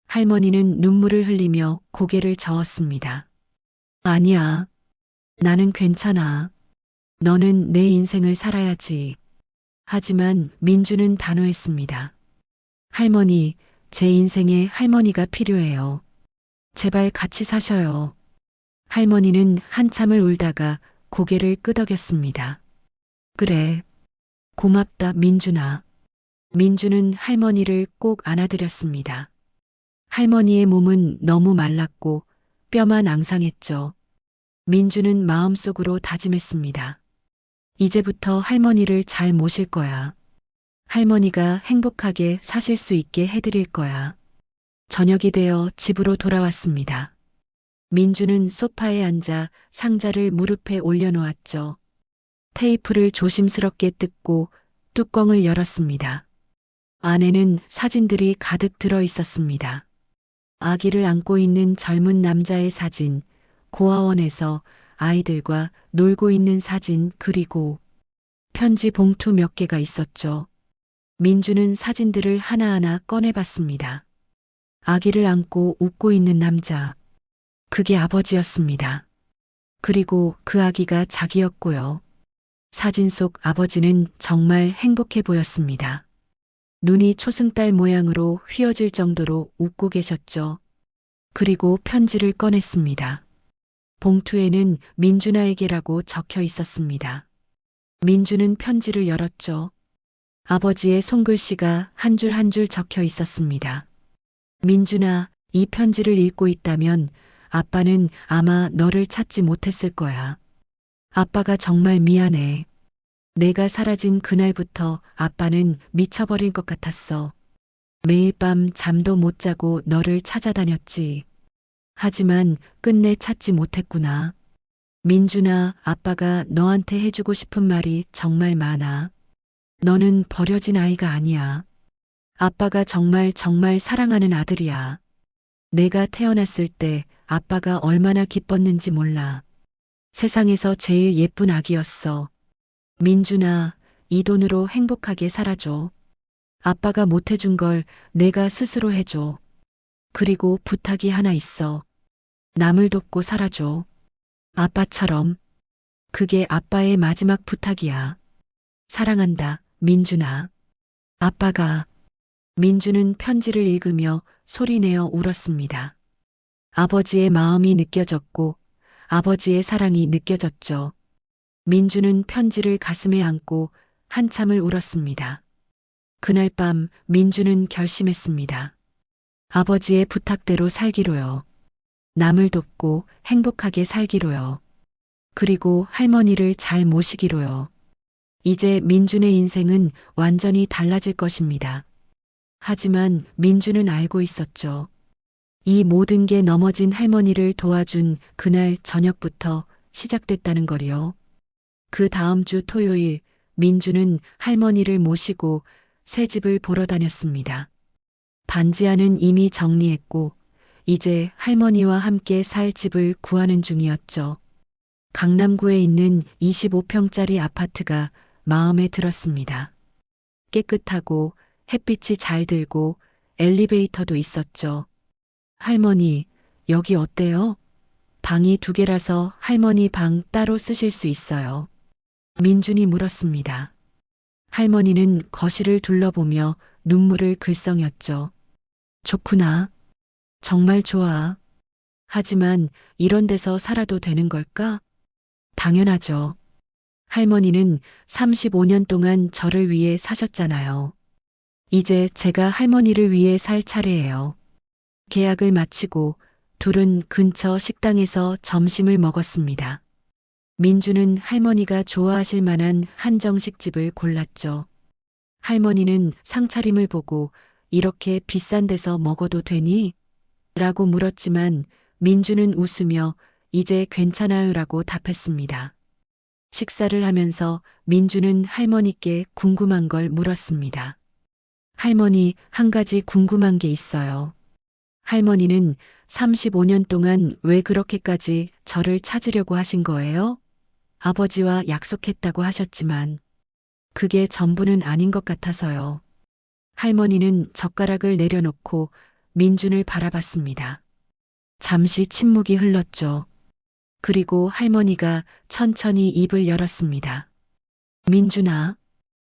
할머니는 눈물을 흘리며 고개를 저었습니다. 아니야. 나는 괜찮아. 너는 내 인생을 살아야지. 하지만 민주는 단호했습니다. 할머니, 제 인생에 할머니가 필요해요. 제발 같이 사셔요. 할머니는 한참을 울다가 고개를 끄덕였습니다. 그래. 고맙다, 민준아. 민주는 할머니를 꼭 안아드렸습니다. 할머니의 몸은 너무 말랐고 뼈만 앙상했죠. 민주는 마음속으로 다짐했습니다. 이제부터 할머니를 잘 모실 거야. 할머니가 행복하게 사실 수 있게 해드릴 거야. 저녁이 되어 집으로 돌아왔습니다. 민주는 소파에 앉아 상자를 무릎에 올려놓았죠. 테이프를 조심스럽게 뜯고 뚜껑을 열었습니다. 안에는 사진들이 가득 들어 있었습니다. 아기를 안고 있는 젊은 남자의 사진, 고아원에서 아이들과 놀고 있는 사진, 그리고 편지 봉투 몇 개가 있었죠. 민주는 사진들을 하나하나 꺼내봤습니다. 아기를 안고 웃고 있는 남자. 그게 아버지였습니다. 그리고 그 아기가 자기였고요. 사진 속 아버지는 정말 행복해 보였습니다. 눈이 초승달 모양으로 휘어질 정도로 웃고 계셨죠. 그리고 편지를 꺼냈습니다. 봉투에는 민준아에게라고 적혀 있었습니다. 민주는 편지를 열었죠. 아버지의 손글씨가 한 줄 한 줄 적혀 있었습니다. 민준아, 이 편지를 읽고 있다면 아빠는 아마 너를 찾지 못했을 거야. 아빠가 정말 미안해. 내가 사라진 그날부터 아빠는 미쳐버릴 것 같았어. 매일 밤 잠도 못 자고 너를 찾아다녔지. 하지만 끝내 찾지 못했구나. 민준아, 아빠가 너한테 해주고 싶은 말이 정말 많아. 너는 버려진 아이가 아니야. 아빠가 정말 정말 사랑하는 아들이야. 내가 태어났을 때 아빠가 얼마나 기뻤는지 몰라. 세상에서 제일 예쁜 아기였어. 민준아, 이 돈으로 행복하게 살아줘. 아빠가 못해준 걸 내가 스스로 해줘. 그리고 부탁이 하나 있어. 남을 돕고 살아줘. 아빠처럼. 그게 아빠의 마지막 부탁이야. 사랑한다, 민준아. 아빠가. 민주는 편지를 읽으며 소리내어 울었습니다. 아버지의 마음이 느껴졌고 아버지의 사랑이 느껴졌죠. 민주는 편지를 가슴에 안고 한참을 울었습니다. 그날 밤 민주는 결심했습니다. 아버지의 부탁대로 살기로요. 남을 돕고 행복하게 살기로요. 그리고 할머니를 잘 모시기로요. 이제 민준의 인생은 완전히 달라질 것입니다. 하지만 민주는 알고 있었죠. 이 모든 게 넘어진 할머니를 도와준 그날 저녁부터 시작됐다는 거리요. 그 다음 주 토요일, 민주는 할머니를 모시고 새 집을 보러 다녔습니다. 반지하는 이미 정리했고, 이제 할머니와 함께 살 집을 구하는 중이었죠. 강남구에 있는 25평짜리 아파트가 마음에 들었습니다. 깨끗하고 햇빛이 잘 들고 엘리베이터도 있었죠. 할머니, 여기 어때요? 방이 2개라서 할머니 방 따로 쓰실 수 있어요. 민준이 물었습니다. 할머니는 거실을 둘러보며 눈물을 글썽였죠. 좋구나. 정말 좋아. 하지만 이런 데서 살아도 되는 걸까? 당연하죠. 할머니는 35년 동안 저를 위해 사셨잖아요. 이제 제가 할머니를 위해 살 차례예요. 계약을 마치고 둘은 근처 식당에서 점심을 먹었습니다. 민주는 할머니가 좋아하실 만한 한정식 집을 골랐죠. 할머니는 상차림을 보고 이렇게 비싼 데서 먹어도 되니? 라고 물었지만 민주는 웃으며 이제 괜찮아요 라고 답했습니다. 식사를 하면서 민주는 할머니께 궁금한 걸 물었습니다. 할머니, 한 가지 궁금한 게 있어요. 할머니는 35년 동안 왜 그렇게까지 저를 찾으려고 하신 거예요? 아버지와 약속했다고 하셨지만 그게 전부는 아닌 것 같아서요. 할머니는 젓가락을 내려놓고 민준을 바라봤습니다. 잠시 침묵이 흘렀죠. 그리고 할머니가 천천히 입을 열었습니다. 민준아,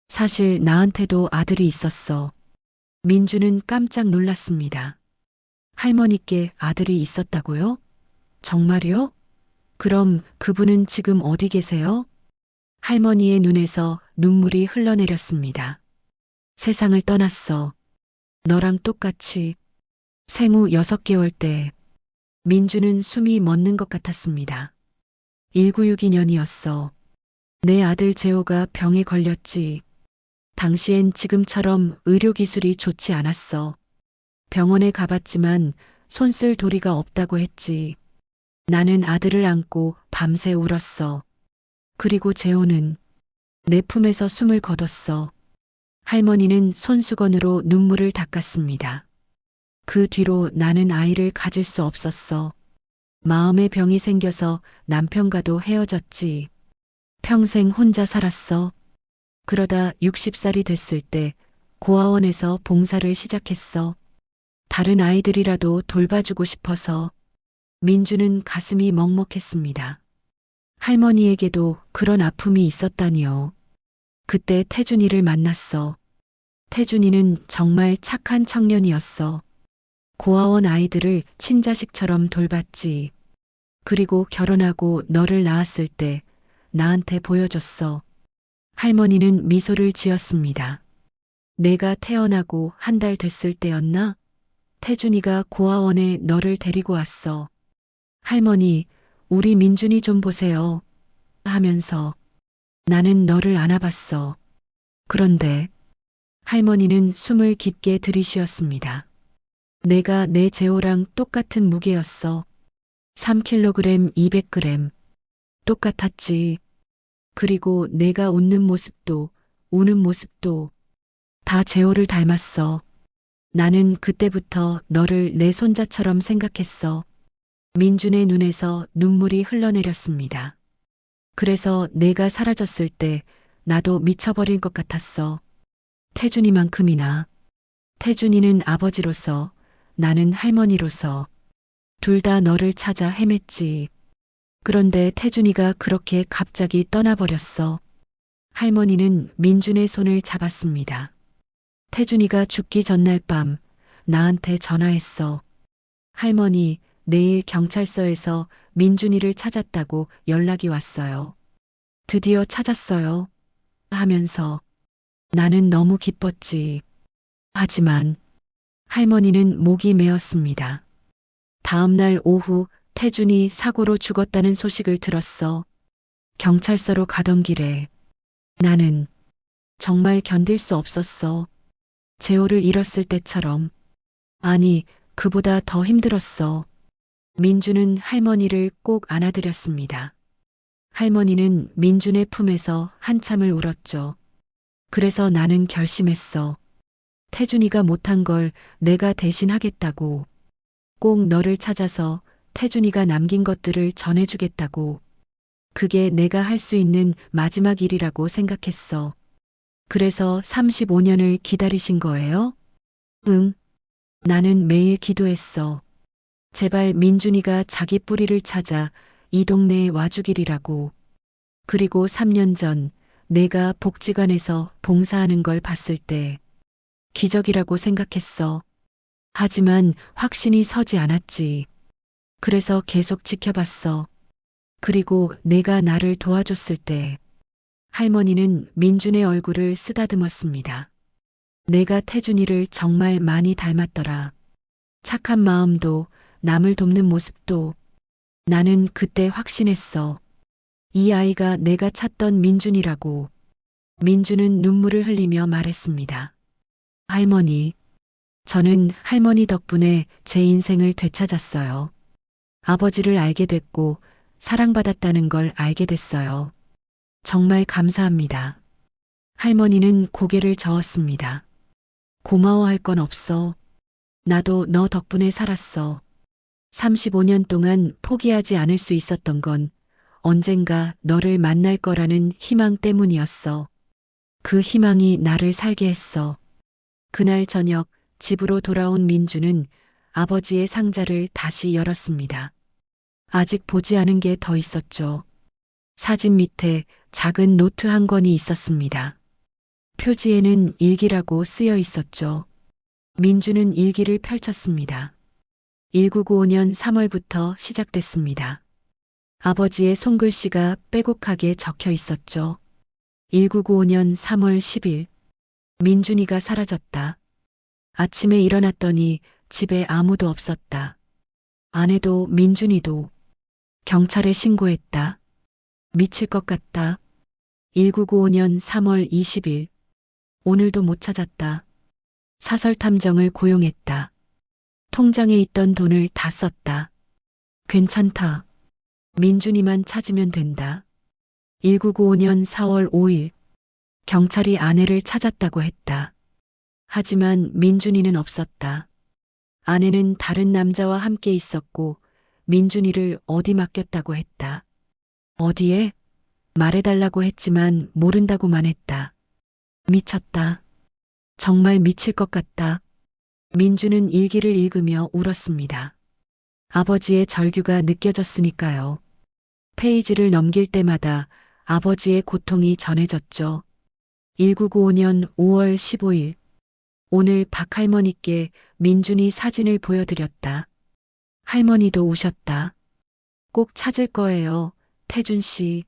사실 나한테도 아들이 있었어. 민준은 깜짝 놀랐습니다. 할머니께 아들이 있었다고요? 정말요? 그럼 그분은 지금 어디 계세요? 할머니의 눈에서 눈물이 흘러내렸습니다. 세상을 떠났어. 너랑 똑같이 생후 6개월 때 민주는 숨이 멎는 것 같았습니다. 1962년이었어. 내 아들 재호가 병에 걸렸지. 당시엔 지금처럼 의료기술이 좋지 않았어. 병원에 가봤지만 손쓸 도리가 없다고 했지. 나는 아들을 안고 밤새 울었어. 그리고 재호는 내 품에서 숨을 거뒀어. 할머니는 손수건으로 눈물을 닦았습니다. 그 뒤로 나는 아이를 가질 수 없었어. 마음의 병이 생겨서 남편과도 헤어졌지. 평생 혼자 살았어. 그러다 60살이 됐을 때 고아원에서 봉사를 시작했어. 다른 아이들이라도 돌봐주고 싶어서. 민주는 가슴이 먹먹했습니다. 할머니에게도 그런 아픔이 있었다니요. 그때 태준이를 만났어. 태준이는 정말 착한 청년이었어. 고아원 아이들을 친자식처럼 돌봤지. 그리고 결혼하고 너를 낳았을 때 나한테 보여줬어. 할머니는 미소를 지었습니다. 내가 태어나고 1달 됐을 때였나? 태준이가 고아원에 너를 데리고 왔어. 할머니, 우리 민준이 좀 보세요. 하면서 나는 너를 안아봤어. 그런데 할머니는 숨을 깊게 들이쉬었습니다. 내가 내 재호랑 똑같은 무게였어. 3kg, 200g. 똑같았지. 그리고 내가 웃는 모습도, 우는 모습도 다 재호를 닮았어. 나는 그때부터 너를 내 손자처럼 생각했어. 민준의 눈에서 눈물이 흘러내렸습니다. 그래서 내가 사라졌을 때 나도 미쳐버릴 것 같았어. 태준이만큼이나. 태준이는 아버지로서, 나는 할머니로서 둘 다 너를 찾아 헤맸지. 그런데 태준이가 그렇게 갑자기 떠나버렸어. 할머니는 민준의 손을 잡았습니다. 태준이가 죽기 전날 밤 나한테 전화했어. 할머니, 내일 경찰서에서 민준이를 찾았다고 연락이 왔어요. 드디어 찾았어요. 하면서 나는 너무 기뻤지. 하지만 할머니는 목이 메었습니다. 다음 날 오후 태준이 사고로 죽었다는 소식을 들었어. 경찰서로 가던 길에 나는 정말 견딜 수 없었어. 재호를 잃었을 때처럼. 아니, 그보다 더 힘들었어. 민주는 할머니를 꼭 안아드렸습니다. 할머니는 민준의 품에서 한참을 울었죠. 그래서 나는 결심했어. 태준이가 못한 걸 내가 대신 하겠다고. 꼭 너를 찾아서 태준이가 남긴 것들을 전해주겠다고. 그게 내가 할 수 있는 마지막 일이라고 생각했어. 그래서 35년을 기다리신 거예요? 응. 나는 매일 기도했어. 제발 민준이가 자기 뿌리를 찾아 이 동네에 와주기리라고. 그리고 3년 전 내가 복지관에서 봉사하는 걸 봤을 때 기적이라고 생각했어. 하지만 확신이 서지 않았지. 그래서 계속 지켜봤어. 그리고 내가 나를 도와줬을 때 할머니는 민준의 얼굴을 쓰다듬었습니다. 내가 태준이를 정말 많이 닮았더라. 착한 마음도 남을 돕는 모습도. 나는 그때 확신했어. 이 아이가 내가 찾던 민준이라고. 민준은 눈물을 흘리며 말했습니다. 할머니, 저는 할머니 덕분에 제 인생을 되찾았어요. 아버지를 알게 됐고 사랑받았다는 걸 알게 됐어요. 정말 감사합니다. 할머니는 고개를 저었습니다. 고마워할 건 없어. 나도 너 덕분에 살았어. 35년 동안 포기하지 않을 수 있었던 건 언젠가 너를 만날 거라는 희망 때문이었어. 그 희망이 나를 살게 했어. 그날 저녁 집으로 돌아온 민주는 아버지의 상자를 다시 열었습니다. 아직 보지 않은 게 더 있었죠. 사진 밑에 작은 노트 한 권이 있었습니다. 표지에는 일기라고 쓰여 있었죠. 민주는 일기를 펼쳤습니다. 1995년 3월부터 시작됐습니다. 아버지의 손글씨가 빼곡하게 적혀 있었죠. 1995년 3월 10일. 민준이가 사라졌다. 아침에 일어났더니 집에 아무도 없었다. 아내도 민준이도. 경찰에 신고했다. 미칠 것 같다. 1995년 3월 20일. 오늘도 못 찾았다. 사설 탐정을 고용했다. 통장에 있던 돈을 다 썼다. 괜찮다. 민준이만 찾으면 된다. 1995년 4월 5일. 경찰이 아내를 찾았다고 했다. 하지만 민준이는 없었다. 아내는 다른 남자와 함께 있었고 민준이를 어디 맡겼다고 했다. 어디에? 말해달라고 했지만 모른다고만 했다. 미쳤다. 정말 미칠 것 같다. 민주는 일기를 읽으며 울었습니다. 아버지의 절규가 느껴졌으니까요. 페이지를 넘길 때마다 아버지의 고통이 전해졌죠. 1995년 5월 15일. 오늘 박할머니께 민준이 사진을 보여드렸다. 할머니도 우셨다. 꼭 찾을 거예요, 태준 씨.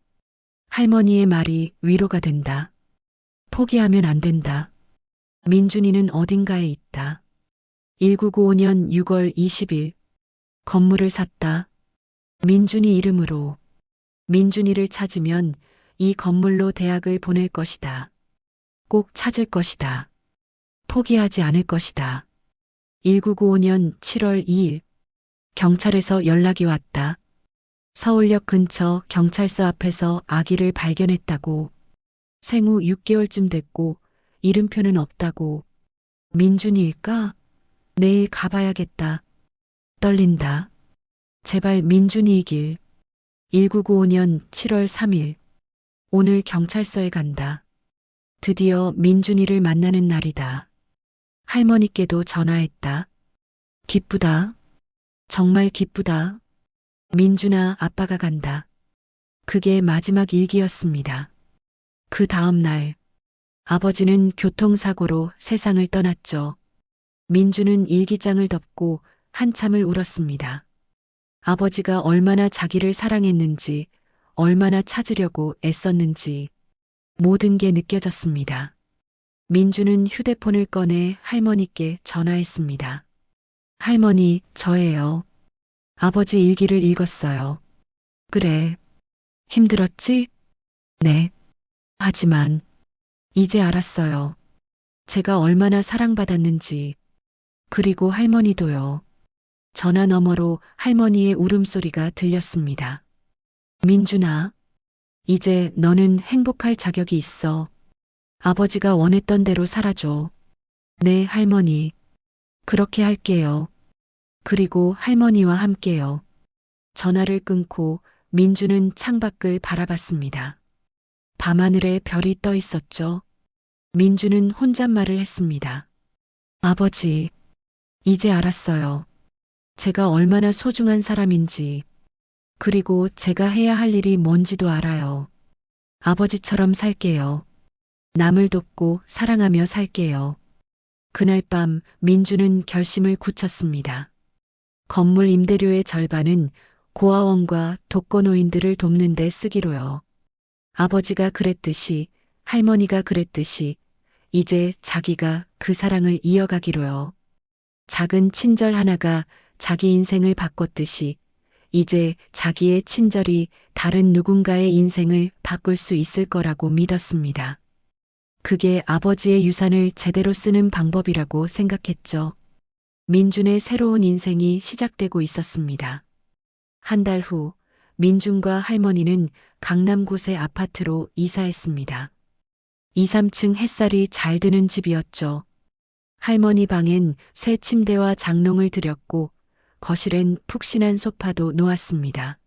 할머니의 말이 위로가 된다. 포기하면 안 된다. 민준이는 어딘가에 있다. 1995년 6월 20일. 건물을 샀다. 민준이 이름으로. 민준이를 찾으면 이 건물로 대학을 보낼 것이다. 꼭 찾을 것이다. 포기하지 않을 것이다. 1995년 7월 2일. 경찰에서 연락이 왔다. 서울역 근처 경찰서 앞에서 아기를 발견했다고. 생후 6개월쯤 됐고 이름표는 없다고. 민준이일까? 내일 가봐야겠다. 떨린다. 제발 민준이이길. 1995년 7월 3일. 오늘 경찰서에 간다. 드디어 민준이를 만나는 날이다. 할머니께도 전화했다. 기쁘다. 정말 기쁘다. 민준아, 아빠가 간다. 그게 마지막 일기였습니다. 그 다음 날, 아버지는 교통사고로 세상을 떠났죠. 민주는 일기장을 덮고 한참을 울었습니다. 아버지가 얼마나 자기를 사랑했는지, 얼마나 찾으려고 애썼는지 모든 게 느껴졌습니다. 민주는 휴대폰을 꺼내 할머니께 전화했습니다. 할머니, 저예요. 아버지 일기를 읽었어요. 그래. 힘들었지? 네. 하지만 이제 알았어요. 제가 얼마나 사랑받았는지. 그리고 할머니도요. 전화 너머로 할머니의 울음소리가 들렸습니다. 민준아, 이제 너는 행복할 자격이 있어. 아버지가 원했던 대로 살아줘. 네, 할머니. 그렇게 할게요. 그리고 할머니와 함께요. 전화를 끊고 민주는 창밖을 바라봤습니다. 밤하늘에 별이 떠 있었죠. 민주는 혼잣말을 했습니다. 아버지, 이제 알았어요. 제가 얼마나 소중한 사람인지, 그리고 제가 해야 할 일이 뭔지도 알아요. 아버지처럼 살게요. 남을 돕고 사랑하며 살게요. 그날 밤 민주는 결심을 굳혔습니다. 건물 임대료의 절반은 고아원과 독거노인들을 돕는 데 쓰기로요. 아버지가 그랬듯이, 할머니가 그랬듯이, 이제 자기가 그 사랑을 이어가기로요. 작은 친절 하나가 자기 인생을 바꿨듯이, 이제 자기의 친절이 다른 누군가의 인생을 바꿀 수 있을 거라고 믿었습니다. 그게 아버지의 유산을 제대로 쓰는 방법이라고 생각했죠. 민준의 새로운 인생이 시작되고 있었습니다. 한 달 후, 민준과 할머니는 강남 곳의 아파트로 이사했습니다. 2, 3층 햇살이 잘 드는 집이었죠. 할머니 방엔 새 침대와 장롱을 들였고, 거실엔 푹신한 소파도 놓았습니다.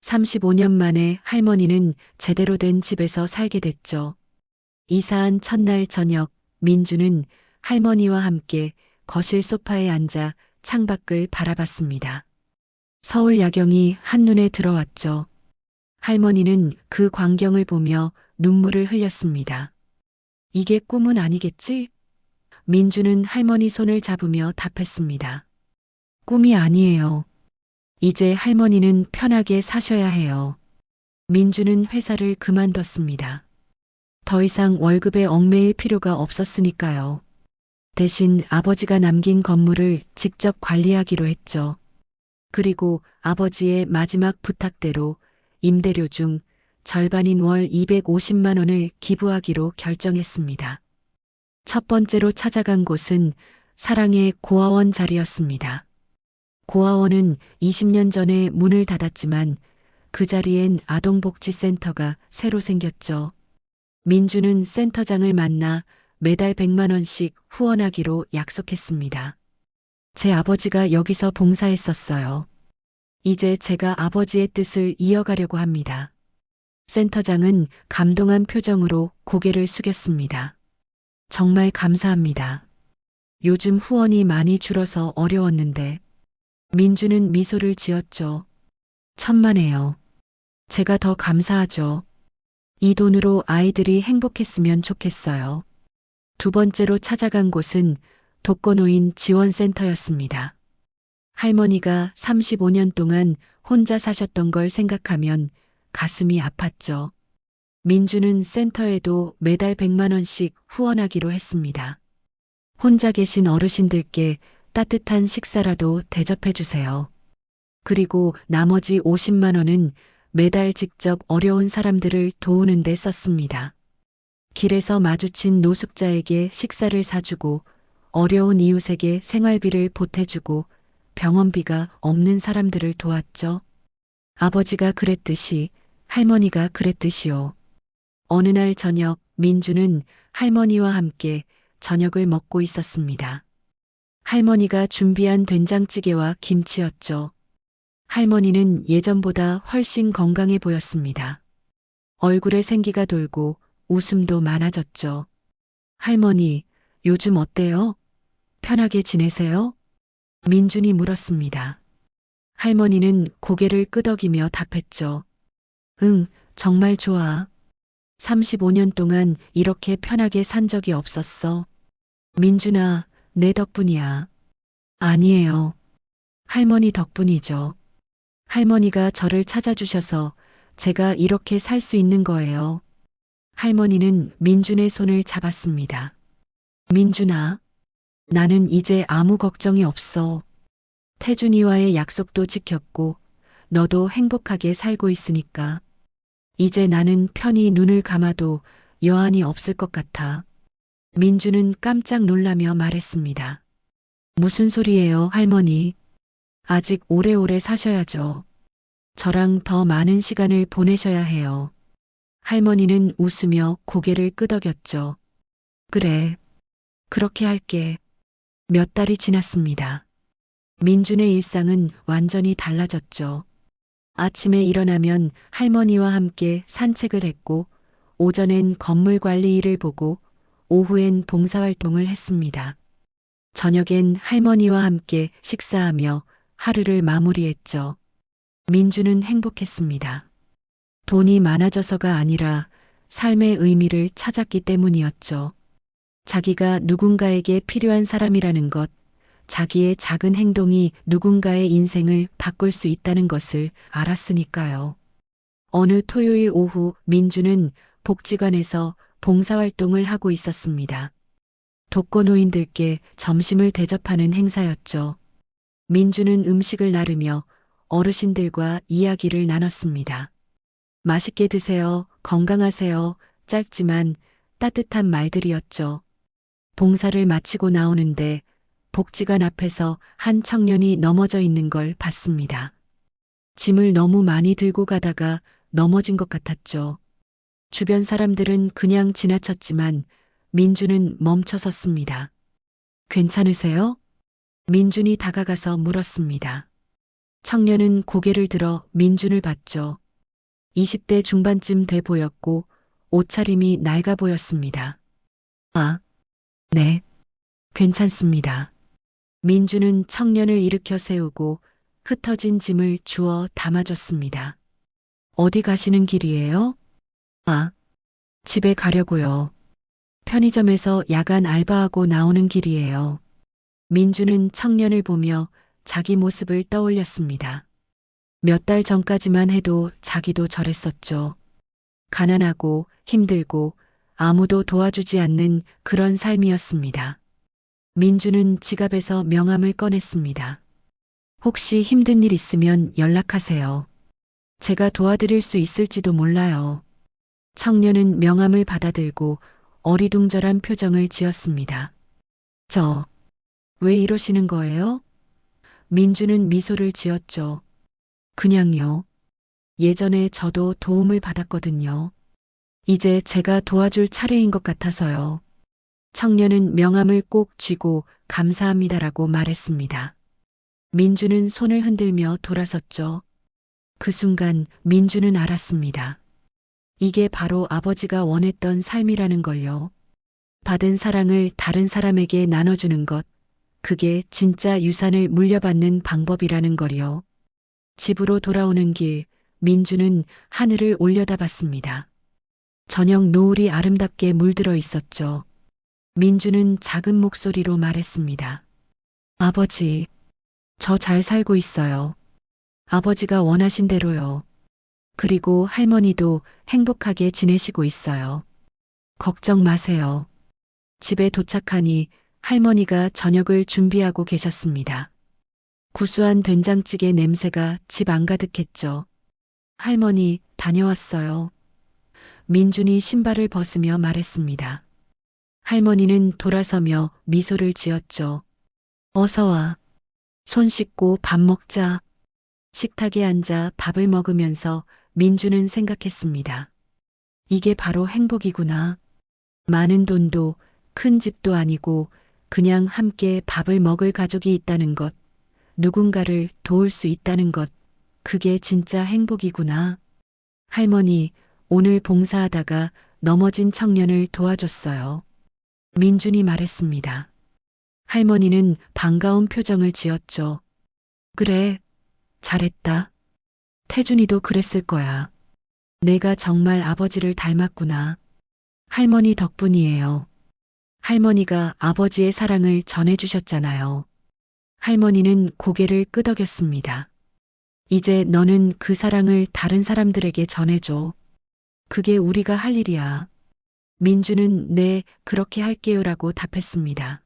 35년 만에 할머니는 제대로 된 집에서 살게 됐죠. 이사한 첫날 저녁, 민주는 할머니와 함께 거실 소파에 앉아 창밖을 바라봤습니다. 서울 야경이 한눈에 들어왔죠. 할머니는 그 광경을 보며 눈물을 흘렸습니다. 이게 꿈은 아니겠지? 민주는 할머니 손을 잡으며 답했습니다. 꿈이 아니에요. 이제 할머니는 편하게 사셔야 해요. 민주는 회사를 그만뒀습니다. 더 이상 월급에 얽매일 필요가 없었으니까요. 대신 아버지가 남긴 건물을 직접 관리하기로 했죠. 그리고 아버지의 마지막 부탁대로 임대료 중 절반인 월 250만 원을 기부하기로 결정했습니다. 첫 번째로 찾아간 곳은 사랑의 고아원 자리였습니다. 고아원은 20년 전에 문을 닫았지만 그 자리엔 아동복지센터가 새로 생겼죠. 민주는 센터장을 만나 매달 100만 원씩 후원하기로 약속했습니다. 제 아버지가 여기서 봉사했었어요. 이제 제가 아버지의 뜻을 이어가려고 합니다. 센터장은 감동한 표정으로 고개를 숙였습니다. 정말 감사합니다. 요즘 후원이 많이 줄어서 어려웠는데. 민주는 미소를 지었죠. 천만에요. 제가 더 감사하죠. 이 돈으로 아이들이 행복했으면 좋겠어요. 두 번째로 찾아간 곳은 독거노인 지원센터였습니다. 할머니가 35년 동안 혼자 사셨던 걸 생각하면 가슴이 아팠죠. 민주는 센터에도 매달 100만 원씩 후원하기로 했습니다. 혼자 계신 어르신들께 따뜻한 식사라도 대접해 주세요. 그리고 나머지 50만 원은 매달 직접 어려운 사람들을 도우는 데 썼습니다. 길에서 마주친 노숙자에게 식사를 사주고 어려운 이웃에게 생활비를 보태주고 병원비가 없는 사람들을 도왔죠. 아버지가 그랬듯이 할머니가 그랬듯이요. 어느 날 저녁 민주는 할머니와 함께 저녁을 먹고 있었습니다. 할머니가 준비한 된장찌개와 김치였죠. 할머니는 예전보다 훨씬 건강해 보였습니다. 얼굴에 생기가 돌고 웃음도 많아졌죠. 할머니, 요즘 어때요? 편하게 지내세요? 민준이 물었습니다. 할머니는 고개를 끄덕이며 답했죠. 응, 정말 좋아. 35년 동안 이렇게 편하게 산 적이 없었어. 민준아, 내 덕분이야. 아니에요. 할머니 덕분이죠. 할머니가 저를 찾아주셔서 제가 이렇게 살 수 있는 거예요. 할머니는 민준의 손을 잡았습니다. 민준아, 나는 이제 아무 걱정이 없어. 태준이와의 약속도 지켰고 너도 행복하게 살고 있으니까. 이제 나는 편히 눈을 감아도 여한이 없을 것 같아. 민주는 깜짝 놀라며 말했습니다. 무슨 소리예요, 할머니? 아직 오래오래 사셔야죠. 저랑 더 많은 시간을 보내셔야 해요. 할머니는 웃으며 고개를 끄덕였죠. 그래, 그렇게 할게. 몇 달이 지났습니다. 민준의 일상은 완전히 달라졌죠. 아침에 일어나면 할머니와 함께 산책을 했고, 오전엔 건물 관리 일을 보고, 오후엔 봉사활동을 했습니다. 저녁엔 할머니와 함께 식사하며 하루를 마무리했죠. 민주는 행복했습니다. 돈이 많아져서가 아니라 삶의 의미를 찾았기 때문이었죠. 자기가 누군가에게 필요한 사람이라는 것, 자기의 작은 행동이 누군가의 인생을 바꿀 수 있다는 것을 알았으니까요. 어느 토요일 오후 민주는 복지관에서 봉사활동을 하고 있었습니다. 독거노인들께 점심을 대접하는 행사였죠. 민주는 음식을 나르며 어르신들과 이야기를 나눴습니다. 맛있게 드세요. 건강하세요. 짧지만 따뜻한 말들이었죠. 봉사를 마치고 나오는데 복지관 앞에서 한 청년이 넘어져 있는 걸 봤습니다. 짐을 너무 많이 들고 가다가 넘어진 것 같았죠. 주변 사람들은 그냥 지나쳤지만 민주는 멈춰 섰습니다. 괜찮으세요? 민준이 다가가서 물었습니다. 청년은 고개를 들어 민준을 봤죠. 20대 중반쯤 돼 보였고 옷차림이 낡아 보였습니다. 아, 네, 괜찮습니다. 민주는 청년을 일으켜 세우고 흩어진 짐을 주워 담아줬습니다. 어디 가시는 길이에요? 아, 집에 가려고요. 편의점에서 야간 알바하고 나오는 길이에요. 민주는 청년을 보며 자기 모습을 떠올렸습니다. 몇 달 전까지만 해도 자기도 저랬었죠. 가난하고 힘들고 아무도 도와주지 않는 그런 삶이었습니다. 민주는 지갑에서 명함을 꺼냈습니다. 혹시 힘든 일 있으면 연락하세요. 제가 도와드릴 수 있을지도 몰라요. 청년은 명함을 받아들고 어리둥절한 표정을 지었습니다. 왜 이러시는 거예요? 민주는 미소를 지었죠. 그냥요. 예전에 저도 도움을 받았거든요. 이제 제가 도와줄 차례인 것 같아서요. 청년은 명함을 꼭 쥐고 감사합니다라고 말했습니다. 민주는 손을 흔들며 돌아섰죠. 그 순간 민주는 알았습니다. 이게 바로 아버지가 원했던 삶이라는 걸요. 받은 사랑을 다른 사람에게 나눠주는 것, 그게 진짜 유산을 물려받는 방법이라는 걸요. 집으로 돌아오는 길, 민주는 하늘을 올려다봤습니다. 저녁 노을이 아름답게 물들어 있었죠. 민주는 작은 목소리로 말했습니다. 아버지, 저 잘 살고 있어요. 아버지가 원하신 대로요. 그리고 할머니도 행복하게 지내시고 있어요. 걱정 마세요. 집에 도착하니 할머니가 저녁을 준비하고 계셨습니다. 구수한 된장찌개 냄새가 집 안가득했죠. 할머니, 다녀왔어요. 민준이 신발을 벗으며 말했습니다. 할머니는 돌아서며 미소를 지었죠. 어서 와. 손 씻고 밥 먹자. 식탁에 앉아 밥을 먹으면서 민주는 생각했습니다. 이게 바로 행복이구나. 많은 돈도 큰 집도 아니고 그냥 함께 밥을 먹을 가족이 있다는 것, 누군가를 도울 수 있다는 것, 그게 진짜 행복이구나. 할머니, 오늘 봉사하다가 넘어진 청년을 도와줬어요. 민준이 말했습니다. 할머니는 반가운 표정을 지었죠. 그래, 잘했다. 태준이도 그랬을 거야. 내가 정말 아버지를 닮았구나. 할머니 덕분이에요. 할머니가 아버지의 사랑을 전해주셨잖아요. 할머니는 고개를 끄덕였습니다. 이제 너는 그 사랑을 다른 사람들에게 전해줘. 그게 우리가 할 일이야. 민주는 네, 그렇게 할게요라고 답했습니다.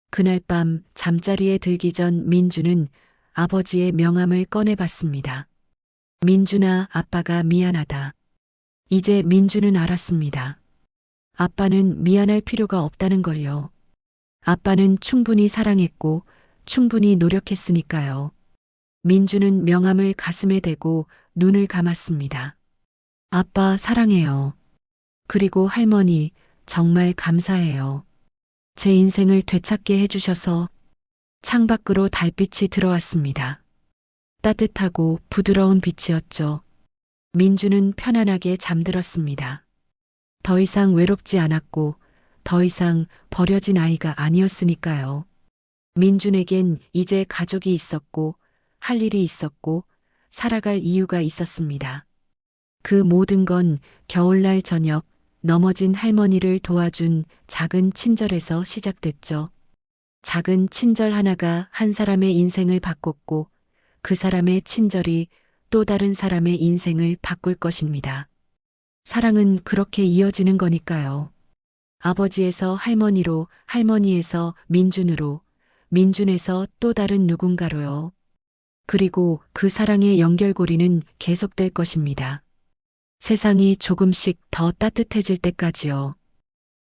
그날 밤 잠자리에 들기 전 민주는 아버지의 명함을 꺼내봤습니다. 민준아, 아빠가 미안하다. 이제 민주는 알았습니다. 아빠는 미안할 필요가 없다는 걸요. 아빠는 충분히 사랑했고 충분히 노력했으니까요. 민주는 명함을 가슴에 대고 눈을 감았습니다. 아빠 사랑해요. 그리고 할머니 정말 감사해요. 제 인생을 되찾게 해주셔서. 창밖으로 달빛이 들어왔습니다. 따뜻하고 부드러운 빛이었죠. 민주는 편안하게 잠들었습니다. 더 이상 외롭지 않았고 더 이상 버려진 아이가 아니었으니까요. 민준에겐 이제 가족이 있었고 할 일이 있었고 살아갈 이유가 있었습니다. 그 모든 건 겨울날 저녁 넘어진 할머니를 도와준 작은 친절에서 시작됐죠. 작은 친절 하나가 한 사람의 인생을 바꿨고 그 사람의 친절이 또 다른 사람의 인생을 바꿀 것입니다. 사랑은 그렇게 이어지는 거니까요. 아버지에서 할머니로, 할머니에서 민준으로, 민준에서 또 다른 누군가로요. 그리고 그 사랑의 연결고리는 계속될 것입니다. 세상이 조금씩 더 따뜻해질 때까지요.